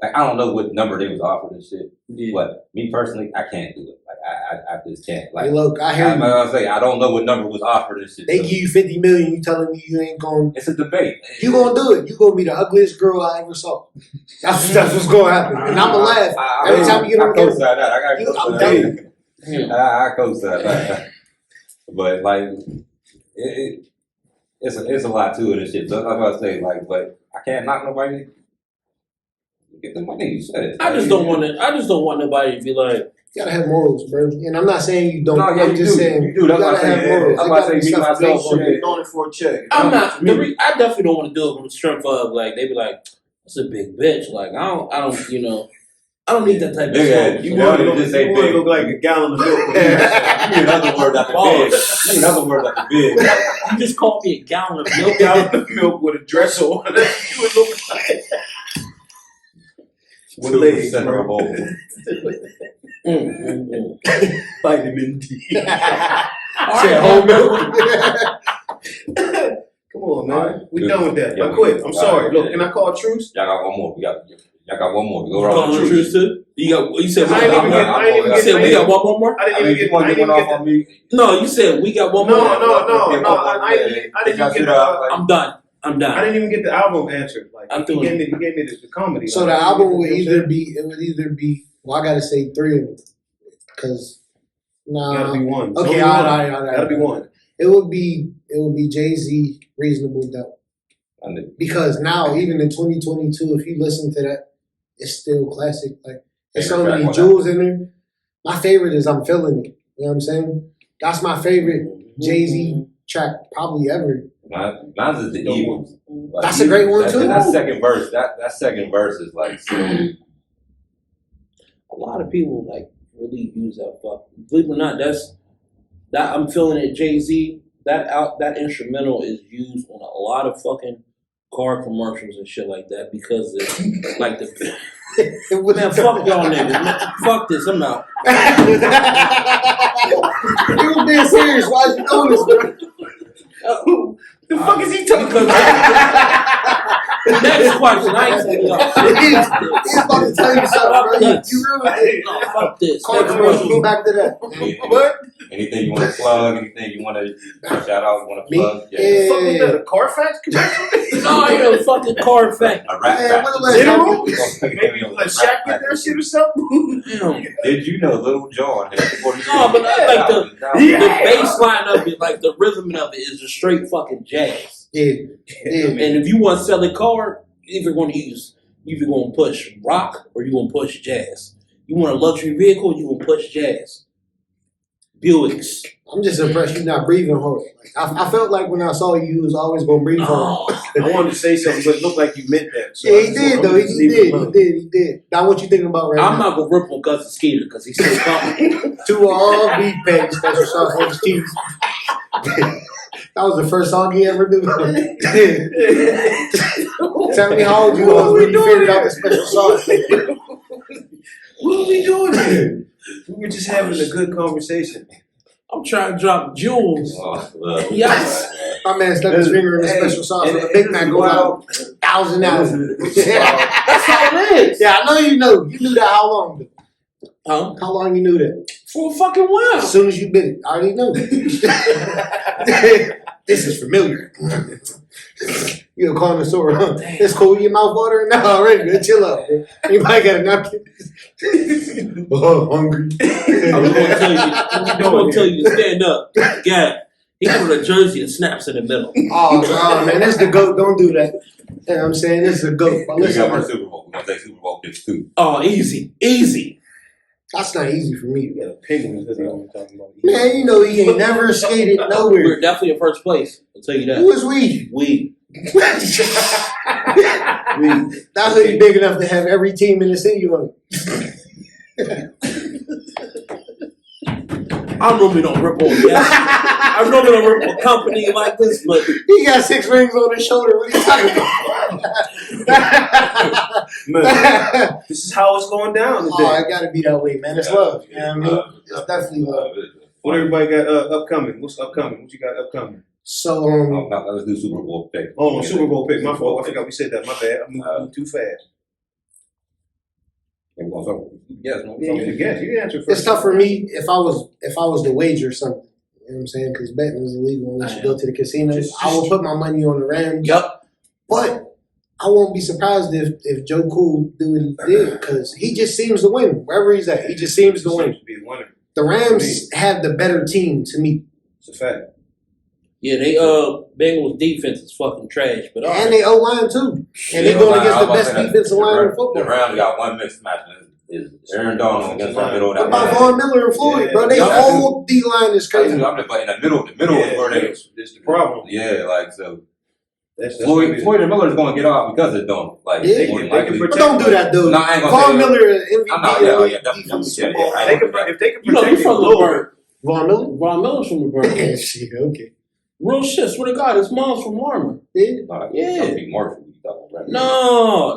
D: like, I don't know what number they was offered and shit,
C: Yeah.
D: but me personally, I can't do it. Like, I just can't.
E: Hey,
D: Like,
E: look, I hear
D: I'm
E: you.
D: gonna say I don't know what number was offered and shit.
E: They
D: so
E: give you 50 million. You telling me you ain't going?
D: it's a debate.
E: You gonna do it? You gonna be the ugliest girl I ever saw? That's what's gonna happen. And I'ma laugh every time you get on the
D: I
E: camera.
D: co-sign that. I got
E: You-
D: to
E: I'm
D: co-sign that.
C: Hmm.
D: I co-sign that. But like, it's a lot to it and shit. So that's what I say. Like, but I can't knock nobody. Get the money. You said it.
C: I just don't want to. I just don't want nobody to be like,
E: You gotta have morals, bro. And I'm not saying you don't.
D: No, yeah,
E: I'm
D: you
E: just
D: do.
E: saying
D: You do. That's
E: gotta
D: what I
E: have
D: say.
E: morals.
D: That's
E: It
D: why I
E: gotta
D: say
E: be
D: me myself.
E: self-regulation.
B: They're doing it for a check.
C: I'm not. I definitely don't want to do it from the strength of like they be like, that's a big bitch. Like I don't. You know, I don't need that type of
D: Big
C: smoke.
D: ass.
B: You
D: Yeah,
B: want
D: they
B: to
D: just say
B: look
D: big.
B: like a gallon of milk.
D: You need other words after big. You need other words after big.
C: You just called me a gallon of milk.
B: A gallon of milk with a dress on. You would look like. With legs,
D: 2% of a
B: bro.
D: bowl.
B: Vitamin D.
E: Said whole milk.
B: Come on, man.
D: All right.
B: We done with that.
D: Yeah,
B: I quit. I'm
D: all
B: sorry.
D: right.
B: Look, can I call a truce?
D: Y'all got one more. Y'all got one more. We go
C: You
D: around
C: calling
D: the
C: the
D: truth.
C: truth too? You said we
B: I ain't
C: got
B: even
C: one
B: get.
C: more.
B: I ain't even
C: You
B: get.
C: said we got one more.
B: I didn't
D: I
B: even
D: mean,
B: get.
D: you want
B: I
D: to
B: didn't
D: get
B: even
D: off
B: get.
D: on me?
C: No, you said we got one
B: No,
C: more.
B: I didn't even get.
C: I'm done. I'm
B: I
C: done.
B: didn't even get the album answered. Like
C: I'm
B: he
C: doing
B: gave me the comedy.
E: So
B: like,
E: the album would
B: you know what I'm
E: either
B: saying?
E: be. It would either be. Well, I gotta say 3 of them, because
B: Gotta be one. It's
E: Okay,
B: only
E: all
B: one.
E: right.
B: Gotta be one.
E: It would be Jay-Z, Reasonable Doubt. Because now, even in 2022, if you listen to that, it's still classic. Like there's so
D: Favorite track
E: many
D: on
E: jewels in there. My favorite is I'm Feeling It. You know what I'm saying? That's my favorite Jay-Z track probably ever.
D: Mine's is the Eagles. Like,
E: That's a great one, too.
D: That second verse. That second verse is like so.
C: A lot of people like really use that fuck. Believe it or not, that I'm feeling it. Jay-Z. That instrumental is used on a lot of fucking car commercials and shit like that because it's like the man. Fuck y'all niggas. Man, fuck this. I'm out.
E: You was being serious. Why is you doing this, bro?
B: The fuck is he talking
C: Because
B: about?
C: next question. I ain't saying y'all.
E: He's about to tell you something, bro. You ruined it.
C: No, fuck this.
E: Car
C: Next
E: commercials,
C: question.
E: back to that.
B: What?
D: Anything you want to plug? Anything you want to shout out? You want to
E: Me?
D: plug?
E: Yeah.
B: Fuck was that? A Carfax commercial?
C: No, you're a fucking car effect.
D: A rap
E: Man,
D: back.
E: what the last
B: General?
E: time-
B: Maybe like Shaq did that shit or something.
C: Damn.
D: Did you know Little John had 40
C: No, but like the
B: Yeah.
C: bass line of it, like the rhythm of it is just straight fucking jazz.
E: Yeah. Yeah.
C: And if you want to sell a car, either going to push rock or you going to push jazz. You want a luxury vehicle, you going to push jazz. Buicks.
E: I'm just impressed you're not breathing hard. Like, I felt like when I saw you, you was always gonna breathe hard.
C: Oh,
B: I wanted to say something, but it looked like you meant that. So
E: Yeah,
B: I
E: he
B: just
E: did
B: wanted
E: though.
B: to
E: He
B: just leave it alone.
E: did. Now what you thinking about right
C: I'm
E: now?
C: not going to rip on Gus and Skeeter because he's still coming.
E: To all beef patty special sauce on cheese. That was the first song he ever did. Tell me how old you was when you figured out the special sauce.
B: What are we doing here? We were just having a good conversation.
C: I'm trying to drop jewels.
D: Oh,
C: Yes.
E: My man stuck his finger in the special sauce and the Big Mac goes out $1,000.
C: That's how it is.
E: Yeah, I know you know. You knew that how long ago?
C: Huh?
E: How long you knew that?
C: For a fucking while.
E: As soon as you bit it, I already know. This is familiar. You a connoisseur, huh? It's cool. Your mouth watering now already. Man. Chill out. Man. Anybody got a napkin? Oh, hungry.
C: I'm going to tell you to stand up. Yeah. He got on a jersey and snaps in the middle.
E: Oh, no, man. This is the GOAT. Don't do that. You know what I'm saying? This is a GOAT. But
D: We
E: listen,
D: got our Super Bowl. We're going to take Super Bowl picks too.
C: Oh, easy. Easy.
E: that's not easy for me.
B: You got opinions. That's what I'm talking about.
E: Man, you know he ain't never skated
C: We're
E: nowhere.
C: definitely in first place. I'll tell you
E: Who
C: that.
E: is we?
C: We.
E: That's really big enough to have every team in the city on it.
C: I normally don't rip on yes. I normally don't rip on a company like this, but
E: He got 6 rings on his shoulder. What are you talking about?
B: Man, this is how it's going down today.
E: Oh, it gotta be that way, man. It's love. You know what I mean? It's definitely love.
B: What everybody got upcoming? What's upcoming? What you got upcoming?
E: So,
D: Now let's do Super Bowl pick.
B: Oh, Super Bowl pick. My fault. I forgot we said that. My bad. I moved too fast.
D: Yeah, well, so, yes, no,
B: Yeah, you guess. You answer first.
E: It's tough for me if I was to wager something. You know what I'm saying? Because betting is illegal unless you go to the casinos. I will put my money on the Rams.
C: Yup.
E: But I won't be surprised if Joe Cool do what he did because he just seems to win wherever he's at. He just seems to win.
B: Seems to be a winner.
E: The Rams have the better team to me,
B: It's a fact.
C: Yeah, they Bengals defense is fucking trash, but
E: and they O line too, and they going against the best defensive line in
D: The
E: football.
D: Rams got one mismatch. Is Aaron Donald against that middle of
E: What
D: that
E: about
D: line.
E: Von Miller and Floyd, bro? They
D: Yeah.
E: whole D line is crazy.
D: But in the middle is where they.
B: It's the problem.
D: Yeah, like so.
B: That's
D: Floyd and Miller is going to get off because of Donald. Like
E: Yeah.
D: more than
B: They can
D: likely.
B: protect-
E: But don't do that, dude.
D: No, I ain't gonna
E: Von
D: say that.
E: Miller, MVP,
D: I'm not- yeah, definitely.
E: defense.
D: Yeah,
B: If they can
C: you know,
B: protect
C: you from
B: him
C: the
B: lower,
C: Burn.
E: Von Miller.
C: Von Miller's from the Burn.
E: Shit, okay.
C: Real shit. Swear to God, his mom's from Marmor.
E: Yeah.
C: Yeah.
D: Be Marshall. You talking about, right?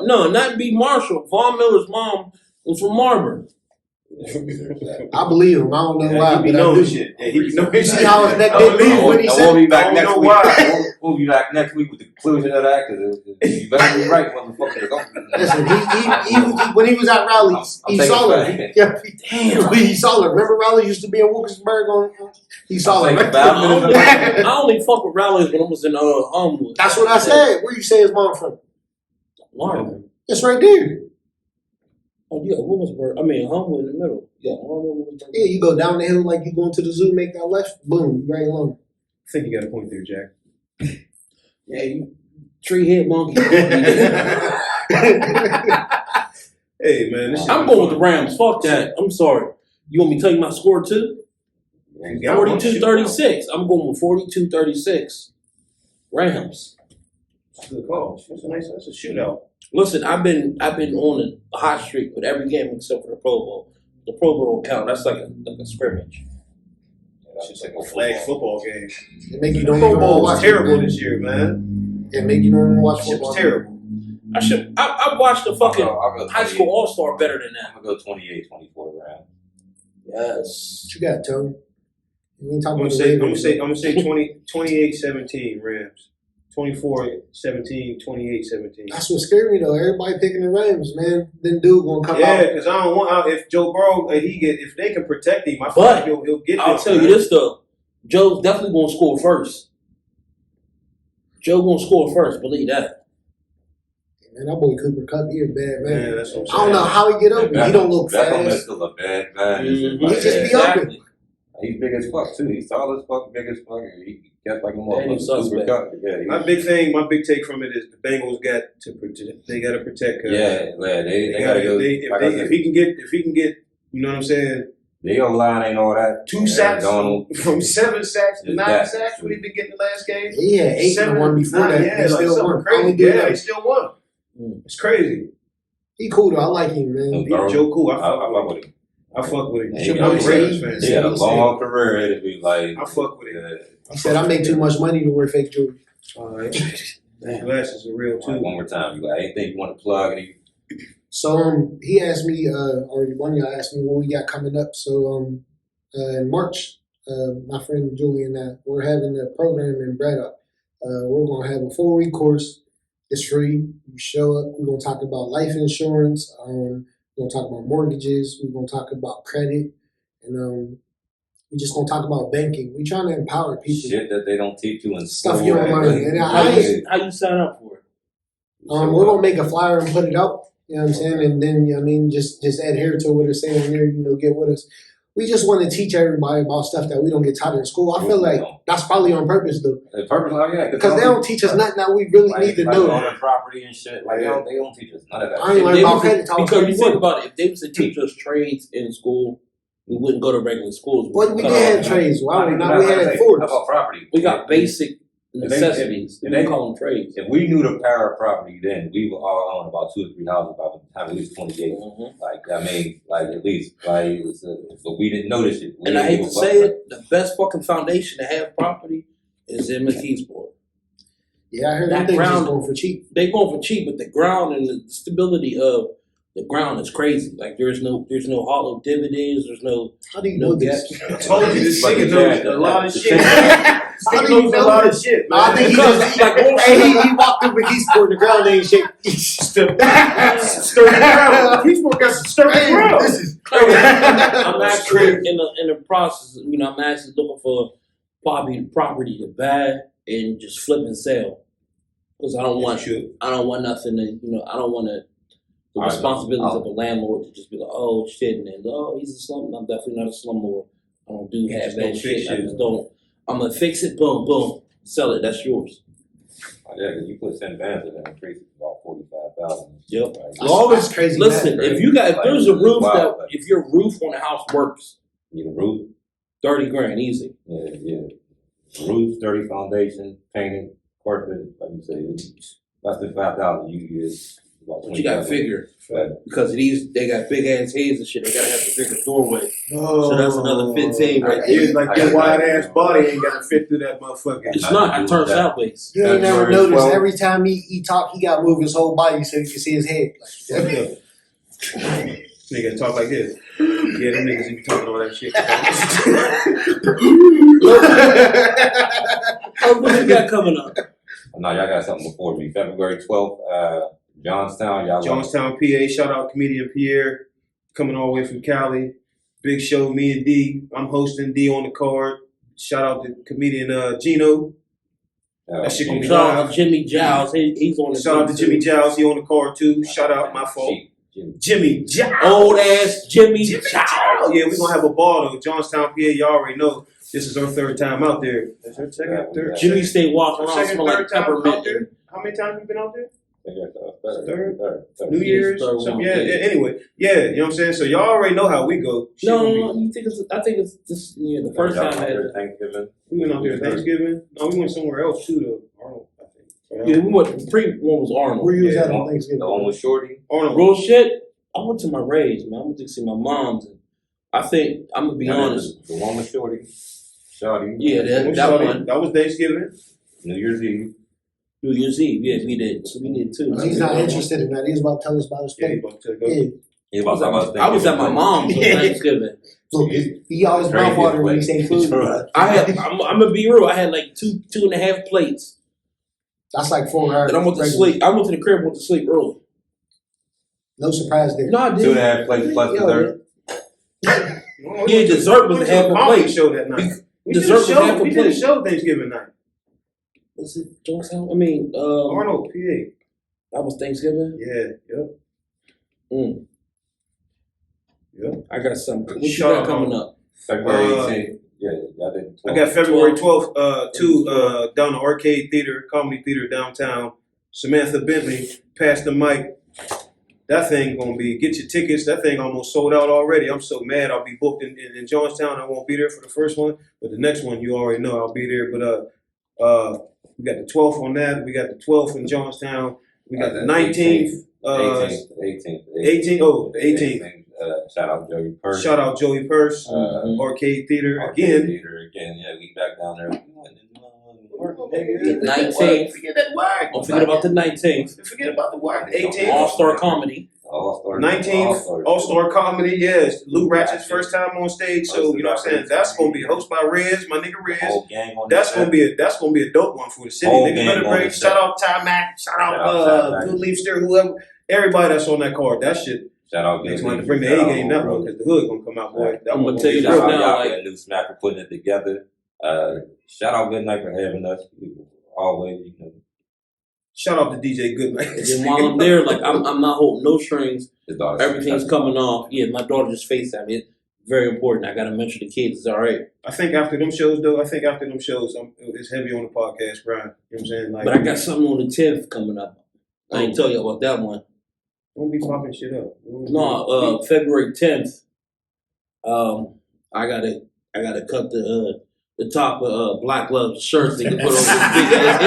C: No, not B. Marshall. Von Miller's mom was from Marmor.
E: I believe him. I don't know why,
B: he be
E: but I
B: knowing
E: do.
B: shit. Yeah, he be knowing
E: You see how his neck
B: I
E: didn't
B: don't
E: leave
B: know.
E: when he
D: And
E: said
D: we'll be
E: it?
D: back
B: I don't
D: next
B: know
D: week.
B: why.
D: We'll be back next week with the conclusion of that because you better be right, motherfucker.
E: Listen, he when he was at rallies,
D: I'm
E: he
D: taking
E: saw
D: it
E: her.
D: back.
E: Yeah,
C: Damn.
E: he saw her. Remember Raleigh used to be in Wilkinsburg on. He saw
D: I'm
E: her.
D: taking 5 minutes.
C: I only fuck with rallies when I was in Homewood.
E: That's what I said. Where you say his mom from?
C: Marmor.
E: It's right there.
C: Oh yeah, Williamsburg. I mean Homewood in the middle. Yeah, Homewood.
E: Yeah, you go down the hill like you going to the zoo, make that left, boom, you right along.
B: I think you got a point there, Jack.
C: Yeah, you tree head monkey.
B: Hey man, this shit
C: I'm
B: be
C: going with the
B: fun.
C: Rams. Fuck that. I'm sorry. You want me to tell you my score too?
B: You got one shit.
C: 42-36. I'm going with 42-36. Rams.
B: That's a good call. That's a shootout.
C: Listen, I've been on a hot streak with every game except for the Pro Bowl. The Pro Bowl don't count. That's like a scrimmage.
B: It's just like a flag football game.
E: It make you
B: The
E: don't
B: Pro
E: even want to
B: Bowl
E: watch
B: was terrible
E: it,
B: this year, man.
E: It make you don't even watch
B: Shit
E: football.
B: was terrible.
C: I watched the fucking
D: I'll go
C: high school All Star better than that.
D: I'm going to go 28-24 Rams.
C: Yes.
E: What you got, Tony? You ain't
B: I'm
E: talking
B: gonna
E: about
B: say 28-17 Rams. 24-17, 28-17.
E: That's what scared me though. Everybody picking the Rams, man. Then dude gonna come
B: Yeah,
E: out.
B: because I don't want if Joe Burrow if they can protect him, I feel
C: But
B: like he'll get
C: I'll
B: this,
C: tell you
B: man.
C: this though. Joe's definitely gonna score first. Joe gonna score first, believe that.
E: Man, that boy Cooper Kupp, he a bad man.
B: Man, that's what I'm
E: I don't know
B: saying.
E: how he get open. He don't look
D: Beckham is
E: fast.
D: still a bad guy.
C: Mhm.
E: He just be open.
D: He's big as fuck too. He's tall as fuck, big as fuck. And he gets like a
C: And he's
D: motherfucker.
C: suspect.
D: Yeah,
B: My big take from it is the Bengals got to protect. They got to protect.
D: they gotta go. Like I
B: If
D: said,
B: he can get, you know what I'm saying,
D: the O line ain't all that.
B: 2 sacks
D: Donald.
B: from 7 sacks to
D: Is
B: 9
D: that-
B: sacks. What he been getting the last game?
E: He had 8 and 1 before that.
B: Yeah,
E: They
B: like
E: still
B: something
E: won.
B: crazy.
E: Only do
B: Yeah,
E: that.
B: they still won.
C: Mm.
B: It's crazy.
E: He cool though. I like him, man.
B: He Joe Cool.
D: I fuck with him.
B: I fuck with him.
D: He
B: I'm
D: got
B: a
D: a
B: Ravens
E: great-
B: fan.
D: He had a long career. It'd be like
B: I fuck with him.
E: He said I make too much money to wear fake jewelry.
B: All right. The glasses are real too.
D: One more time. You got anything you want to plug? Any
E: So he asked me, or one of y'all asked me what we got coming up. So in March, my friend Julie and I, we're having a program in Braddock. We're gonna have a 4-week course. It's free. You show up. We're gonna talk about life insurance. We're gonna talk about mortgages. We're gonna talk about credit, and we're just gonna talk about banking. We're trying to empower people.
D: shit that they don't teach you in
E: Stuff
D: school?
E: you don't learn. And
C: How you sign up for it?
E: We're gonna make a flyer and put it out. You know what I'm saying? And then, you know what I mean, just adhere to what it's saying in there. You know, get with us. We just want to teach everybody about stuff that we don't get taught in school. I feel like that's probably on purpose, though,
D: The purpose, like, yeah,
E: because they don't teach us nothing that we really need to know.
D: owning property and shit. Like they don't teach us none of that.
E: I ain't
C: If
E: learned
C: they
E: about
C: was-
E: credit till I was
C: because you
E: 21.
C: think about it, if they was to teach us trades in school, we wouldn't go to regular schools.
E: Well, we
C: cut
E: did have
C: off-
E: trades. Why we
D: Not
E: not? We
D: even
E: had
D: that.
E: Fords.
D: How about property?
C: We got basic
D: they-
C: necessities.
D: if
C: They
D: they-
C: call them trades.
D: If we knew the power of property then, we were all on about 2 or 3 houses by the time we was 28.
C: Mhm.
D: Like, I mean, like at least, like, it was, but we didn't know this shit. We
C: And I
D: didn't
C: hate
D: give
C: to
D: a fuck.
C: say it, the best fucking foundation to have property is in McKeesport.
E: Yeah, I heard
C: That
E: them things
C: ground-
E: just going for cheap.
C: They going for cheap, but the ground and the stability of the ground is crazy. Like there's no hollow dividends. There's no
E: How do you know
C: gaps.
E: this?
B: I told you this
D: But
B: nigga
D: the
B: knows
D: Jack-
B: a lot of
D: the
B: shit.
D: Jack-
E: How
B: He
E: do you
B: knows a
E: know
B: lot of
E: this?
B: shit,
E: No, I
B: man.
E: think he
C: Because,
E: just
C: like,
E: he walked through McKeesport, the ground ain't shit.
B: Sturdy ground. Keysburg got some sturdy ground.
E: This is
C: I'm actually in the process. You know, I'm actually looking for property to buy and just flip and sell because I don't want nothing to I don't want the responsibilities of a landlord to just be like, oh shit, and then he's a slum. I'm definitely not a slumlord. I don't do half
B: just
C: that
B: don't fix
C: shit. I
B: shit.
C: just don't. I'm gonna fix it. Boom, boom, sell it. That's yours.
D: Yeah, because you put St. Vincent and increase it about 45,000.
C: Yep.
E: all this crazy.
C: Listen,
E: man.
C: if there's a roof
D: Wow.
C: if your roof on the house works,
D: You need a roof,
C: $30,000 easy.
D: yeah. Roof, sturdy foundation, painted, carpet, like you say, it's less than 5,000. You get about
C: But you gotta
D: 25,000.
C: figure
D: But
C: because they got big ass heads and shit. They gotta have the bigger doorway.
E: Oh.
C: So that's another 15 right there.
B: You're like your wide ass body ain't got to fit through that motherfucker.
C: It's not. I turn sideways.
E: You ain't never
D: February
E: noticed
D: 12th.
E: every time he talk, he got to move his whole body so you can see his head. Like,
B: Nigga talk like this. Yeah, them niggas be talking all that shit.
C: Oh, what you got coming up?
D: no, y'all got something before me. February 12th, Johnstown. Y'all
B: Johnstown, PA. Shout out comedian Pierre, coming all the way from Cali. Big show, me and D. I'm hosting D on the card. Shout out to comedian Gino. That shit gonna be
C: Shout out
B: live.
C: to Jimmy Giles. He's on the
B: Shout out to Jimmy Giles. He on the card too. Shout out, my fault. Jimmy Giles.
C: Old ass Jimmy
B: Jimmy
C: Giles.
B: Giles. Yeah, we gonna have a ball though. Johnstown, PA. Y'all already know. This is our third time out there. That's our second, third.
C: Jimmy stay walking around
B: Second,
C: smelling
B: third
C: like
B: time out
C: peppermint.
B: there. How many times have you been out there?
D: Third.
B: New Year's.
C: third
B: So,
C: one,
B: yeah,
C: yeah.
B: anyway, yeah, you know what I'm saying? So y'all already know how we go. Shit gonna be-
C: No, you think it's? I think it's just the first time I had.
D: Thanksgiving.
B: We went out there Thanksgiving. No, we went somewhere else too though. Arnold, I think.
C: Yeah, we went. The pre one was Arnold.
E: where you was
B: Yeah,
E: at
D: The
E: on
D: one
E: Thanksgiving?
D: with Shorty.
B: Arnold.
C: Real shit. I went to my raves, man. I went to see my mom's. And I think I'm gonna be honest.
D: The one with Shorty. Shorty.
C: Yeah, that
B: Shawty.
C: one.
B: That was Thanksgiving.
D: New Year's Eve.
C: New Year's Eve. Yeah, we did. So we did too.
E: He's not interested in that. He's about to tell us about his
B: Yeah, he
E: thing.
B: about to go.
E: Yeah.
D: He was about to
C: I was at my mom's on
E: Yeah.
C: Thanksgiving.
E: Look, he always
D: Crazy
E: mouth water when he
D: place.
E: say food. bro.
C: I'm gonna be real. I had like two and a half plates.
E: That's like 4 hours.
C: And I went to sleep. I went to the crib. Went to sleep early.
E: No surprise there.
C: No, I
D: 2.5 plates plus
E: Yo,
D: dessert.
C: Yeah, dessert was
B: We went
C: half
B: to
C: a
B: comedy
C: plate.
B: show that night. We
C: Dessert
B: did a
C: was
B: show.
C: half a
B: We did a
C: plate.
B: show Thanksgiving night.
C: Was it Jonestown? I mean,
B: Arnold, PA.
C: that was Thanksgiving.
B: Yeah, yep.
C: Mm.
B: Yep.
C: I got something. What you
B: Shout
C: got
B: out.
C: coming up?
D: February
B: Uh,
D: 18th. Yeah, y'all did.
B: I got February 12th, down the Arcade Theater, Comedy Theater downtown. Samantha Bentley, passed the mic. That thing gonna be, get your tickets. That thing almost sold out already. I'm so mad. I'll be booked in Johnstown. I won't be there for the first one, but the next one you already know I'll be there. But we got the 12th on that. We got the 12th in Johnstown. We got the 19th. 18th. Oh, the 18th.
D: Shout out Joey Purse.
B: Shout out Joey Purse,
C: Mhm.
B: Arcade Theater
D: Arcade
B: again.
D: Theater again. Yeah, we back down there.
C: The 19th.
B: Forget that word.
C: Don't forget about the 19th.
B: Forget about the word. 18th.
C: All-Star Comedy.
D: All-Star.
B: 19th, All-Star Comedy, yes. Lou Ratchet's first time on stage, so you know what I'm saying? That's gonna be hosted by Rez, my nigga Rez.
D: Whole gang on
B: That's
D: the
B: gonna be a dope one for the city.
D: Whole
B: Niggas
D: gang
B: better
D: on
B: bring
D: the
B: shout
D: set.
B: out Ty Mac, shout
D: Shout
B: out
D: out Ty Mac.
B: Good Leafster, whoever, everybody that's on that card. That shit
D: Shout out
B: makes
D: Good
B: me
D: Leaf.
B: bring the
D: Shout
B: A
D: out
B: game that
D: Bro.
B: one because the hood gonna come out, boy. That
C: I'm
B: one
C: gonna tell you
B: be
C: this
B: real.
C: now,
D: Shout out
C: like-
D: Y'all New Snap for putting it together. Shout out Good Night for having us. We always, you know,
B: Shout out to DJ Goodnight.
C: And then while I'm there, like I'm not holding no strings.
D: his daughter.
C: Everything's coming off. Yeah, my daughter just FaceTimed me. It's very important. I gotta mention the kids. It's all right.
B: I think after them shows, though, it's heavy on the podcast, Brian. You know what I'm saying? Like,
C: But I got something on the 10th coming up. I ain't tell you about that one.
B: don't be popping shit up.
C: No, February 10th. I gotta cut the top of Black Glove's shirts they can put on his big ass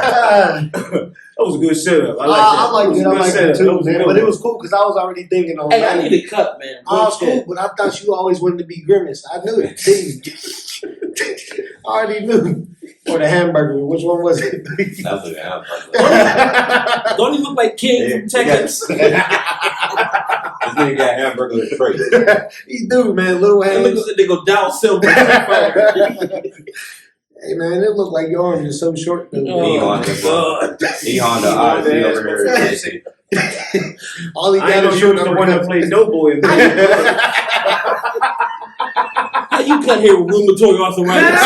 B: That was a good setup. I like that.
E: I like
B: was
E: it.
B: a
E: I
B: good
E: like
B: setup.
E: it
B: That
E: too,
B: was a
E: man.
B: good
E: But it
B: one.
E: was cool because I was already thinking on
C: head. Hey,
E: that.
C: I need a cut, man.
E: Oh, it's
C: Bullshit.
E: cool, but I thought you always wanted to be Grimace. I knew it. I already knew. or the hamburger? Which one was it?
D: That's what hamburger.
C: Don't he look like King from Texas?
D: This nigga got hamburger and straight.
E: He do, man. Little
C: And
E: hands.
C: look at the nigga down silver.
E: Hey, man, it looked like your arms are so short. Though,
D: He
C: Oh,
D: on
C: my
D: the
C: God.
D: He on the Odyssey over here.
E: All he
B: I ain't
E: got
B: no
E: is
B: shooting
E: short
B: the one that plays no boy in
C: How you cut here with rheumatoid arthritis?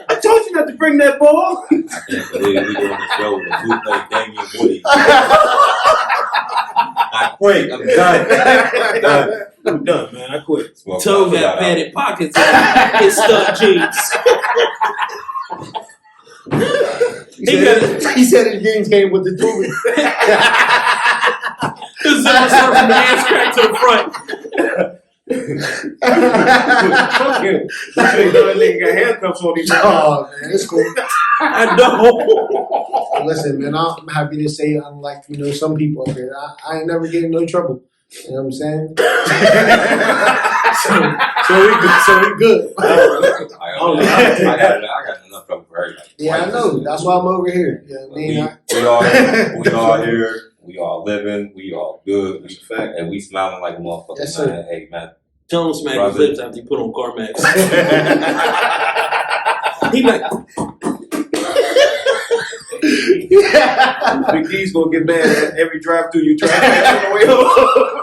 B: I told you not to bring that ball.
D: I can't believe we doing the show with a bootleg Damian Woody. I quit. I'm done.
B: I'm done, man. I quit.
D: Smoke
C: Toe
D: out,
C: got
D: shout
C: padded pockets and his stuck jeans.
E: He said his jeans came with the tube.
C: His zipper started from the ass crack to the front.
B: Fuck him. That nigga got handcuffs on him.
E: Oh, man, it's cool.
C: I know.
E: Listen, man, I'm happy to say, unlike, some people up here, I ain't never get in no trouble. You know what I'm saying? so we good.
D: I got enough trouble for everybody.
E: Yeah, I know. That's why I'm over here. You know what I mean?
D: We all here. We all living. We all good.
B: That's a fact.
D: And we smiling like motherfuckers,
E: Yes,
D: man.
E: sir.
D: Hey, man.
C: Tell him to smack his
D: Brother.
C: lips after he put on CarMax. He like,
B: Big D's gonna get mad at every drive-through you drive past on the way home.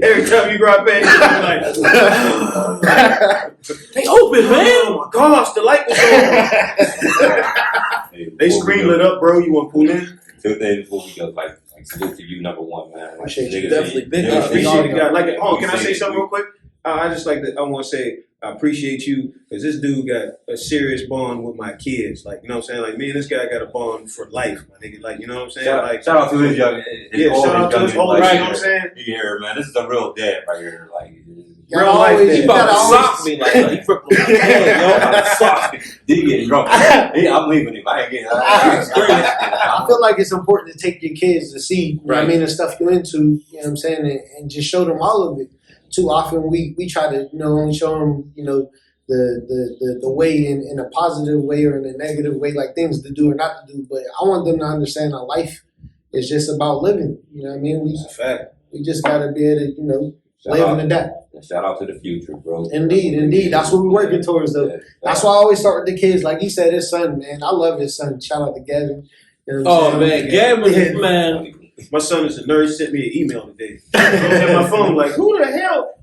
B: Every time you drive past, you're like,
C: they open, man.
B: oh my gosh, the light was on.
D: Hey,
B: They
D: before we
B: screen
D: go-
B: lit up, bro. You want to pull in?
D: Two things before we go, like salute to you, number one, man.
E: Appreciate you.
D: Niggas
C: Definitely
D: ain't-
C: big
D: niggas
C: up.
D: ain't-
B: Appreciate you, guys. Like,
D: Yeah,
B: oh, can I say
D: appreciate
B: something
D: you.
B: real quick? I just like to. I want to say I appreciate you because this dude got a serious bond with my kids. Like, you know what I'm saying? Like, me and this guy got a bond for life, my nigga. Like, you know what I'm saying?
D: Shout out to his young.
B: Yeah, shout out to his whole, you know what I'm saying?
D: Here, man. This is a real dad right here. Like,
E: Y'all
B: Real life
E: always,
B: dad.
C: He
E: you
C: about
E: gotta
C: to
E: always,
C: sock me like he ripped my hand, yo. About to sock me.
D: he getting drunk. I'm leaving him. I ain't getting.
E: I feel like it's important to take your kids to see, you know what I mean, the stuff you're into, you know what I'm saying, and just show them all of it. Too often we try to, only show them, the way in a positive way or in a negative way, like things to do or not to do. But I want them to understand that life is just about living. You know what I mean?
B: It's a fact.
E: We just gotta be able to, live and adapt.
D: Shout out to the future, bro.
E: Indeed. That's what we're working towards, though.
D: Yeah,
E: That's why I always start with the kids. Like he said, his son, man. I love his son. Shout out to Gavin. You know what
C: Oh
E: I'm
C: man, Gavin, is man.
B: My son is a nurse. Sent me an email today. I was at my phone like, who the hell?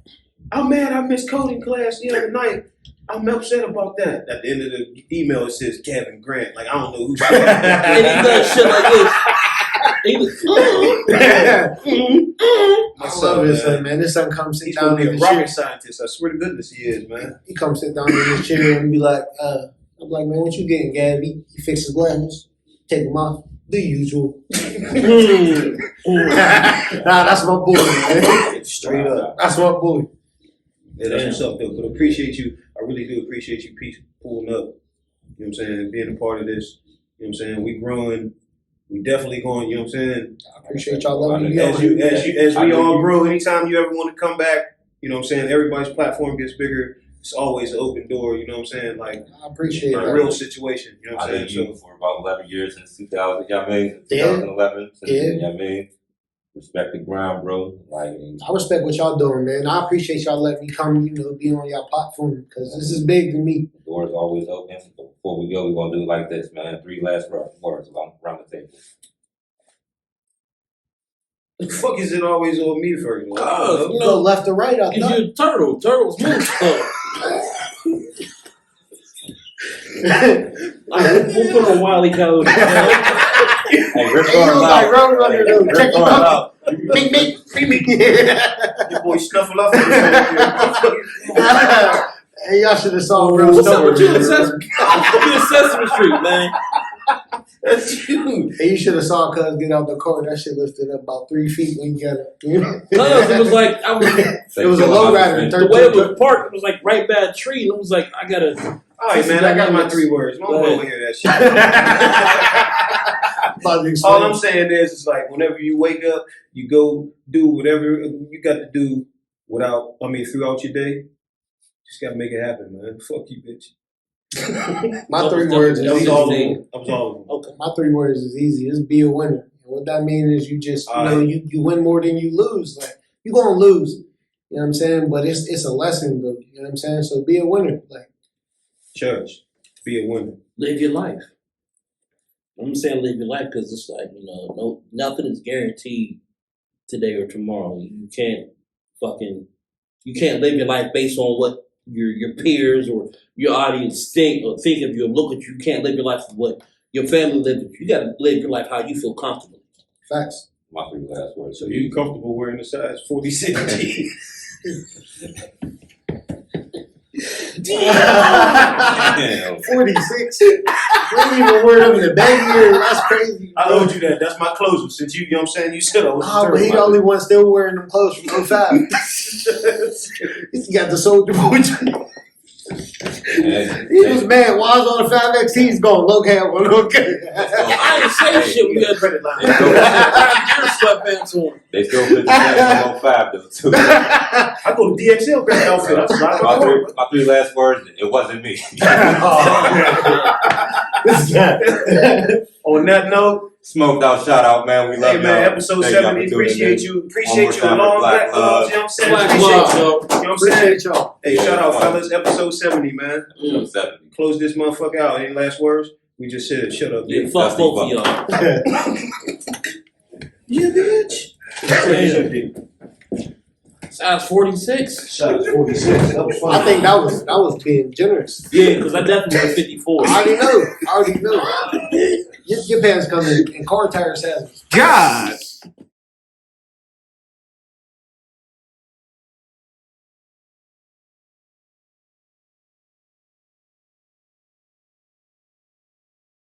B: I'm mad I missed coding class the other night. I'm upset about that. At the end of the email, it says Kevin Grant. Like, I don't know who.
C: And he does shit like this. He was,
B: My
E: I
B: son,
E: love his
B: man.
E: son, man. This son comes sit
B: He's
E: down
B: gonna be
E: in
B: a
E: the chair.
B: rocket scientist. I swear to goodness he is, man.
E: He comes sit down in his chair and be like, I'm like, man, what you getting, Gabby? He fix his glasses, take them off, the usual. Nah, that's my boy, man.
B: Straight up.
E: That's my boy.
B: Yeah, that's what's up, though. But appreciate you. I really do appreciate you pulling up. You know what I'm saying? Being a part of this. You know what I'm saying? We growing. We definitely going. You know what I'm saying?
E: Appreciate y'all letting me
B: As
E: on.
B: we all grow, anytime you ever want to come back, you know what I'm saying? Everybody's platform gets bigger. It's always an open door. You know what I'm saying? Like
E: I appreciate
B: a
E: that.
B: real situation. You know what
D: I
B: I'm
D: knew
B: saying?
D: you for about 11 years since 2000. You know what I mean?
E: Yeah.
D: 2011. Since,
E: Yeah.
D: You know what I mean? Respect the ground, bro. Like,
E: I respect what y'all doing, man. I appreciate y'all letting me come, be on y'all platform because this is big to me.
D: the door's always open. But before we go, we're going to do it like this, man. 3 last words around the table.
B: The fuck is it always on me first? Well, I
C: Cause,
B: don't
C: you
B: know.
E: Go
C: know,
E: left or right, I
C: he's
E: thought.
C: your turtle. Turtles move slow. We'll put on Wile E. Coyote.
D: Hey, Rip
E: Hey,
D: Torn
E: you like
D: out.
E: Roadrunner, though.
D: Rip
E: Check him
D: Torn
E: out.
D: out.
E: Meet me.
B: Your boy snuffle up.
E: Hey, y'all should have saw bro.
C: What's up with you in Sesame? You in Sesame Street, man.
B: That's you.
E: Hey, you should have saw Cuz get out the car. That shit lifted up about 3 feet when you got it.
C: Cause it was like
E: It was a low rider.
C: the way it was parked, it was like right by a tree, and it was like I gotta.
B: All right, man. I got my 3 words. Don't
C: Go ahead.
B: over hear that shit.
E: About to explain.
B: All I'm saying is, it's like whenever you wake up, you go do whatever you got to do throughout your day. Just gotta make it happen, man. Fuck you, bitch.
E: My 3 words is
B: That was
E: easy.
B: all of them. That was all of them.
C: Okay.
E: My 3 words is easy. It's be a winner. And what that means is you just, you know,
B: Alright.
E: you win more than you lose. Like, you're going to lose. You know what I'm saying? But it's a lesson, though. You know what I'm saying? So be a winner. Like,
B: Church, be a winner.
C: Live your life. I'm saying live your life because it's like, you know, nothing is guaranteed today or tomorrow. You can't live your life based on what your peers or your audience think of you and look at you. You can't live your life for what your family lives with you. You gotta live your life how you feel comfortable.
E: facts.
D: My 3 last words.
B: So you comfortable wearing the size 46 jeans?
D: Damn.
E: 46. We didn't even wear them in the baby year. That's crazy.
B: I owed you that. That's my closer. Since you know what I'm saying, you said I was
E: Oh, but he the only one still wearing them clothes from 05. He got the soldier boy. He was mad. Why was on the 5X? He's going, look, have one, okay.
C: I didn't say shit. We got
B: credit line.
C: sweatpants on.
D: They still fit the same on 05 though too.
B: I go to DXL grab outfit. I'm sorry.
D: My 3 last words, it wasn't me.
B: On that note,
D: Smoked out, shout out, man. We love
B: hey man,
D: y'all.
B: episode
D: Thank y'all
B: 70.
D: for tuning
B: Appreciate
D: in.
B: you.
D: One
B: Appreciate
D: more
B: you.
D: time
B: Long
D: for
B: black
D: Black
B: gloves. You know what I'm saying?
C: Black
B: Appreciate
C: gloves,
B: you.
C: yo.
B: You know what I'm saying?
E: Appreciate y'all.
B: Hey, shout out, fellas. Episode 70, man.
C: Mm.
D: 70.
B: Close this motherfucker out. Any last words? We just said shut up.
C: Yeah,
B: Bitch.
C: fuck both of y'all.
B: Yeah, bitch.
C: Size 46.
B: Shut up, 46. That was fun.
E: I think that was being generous.
C: Yeah, because I definitely went 54.
E: I already know. Your pants come in car tire sizes.
A: God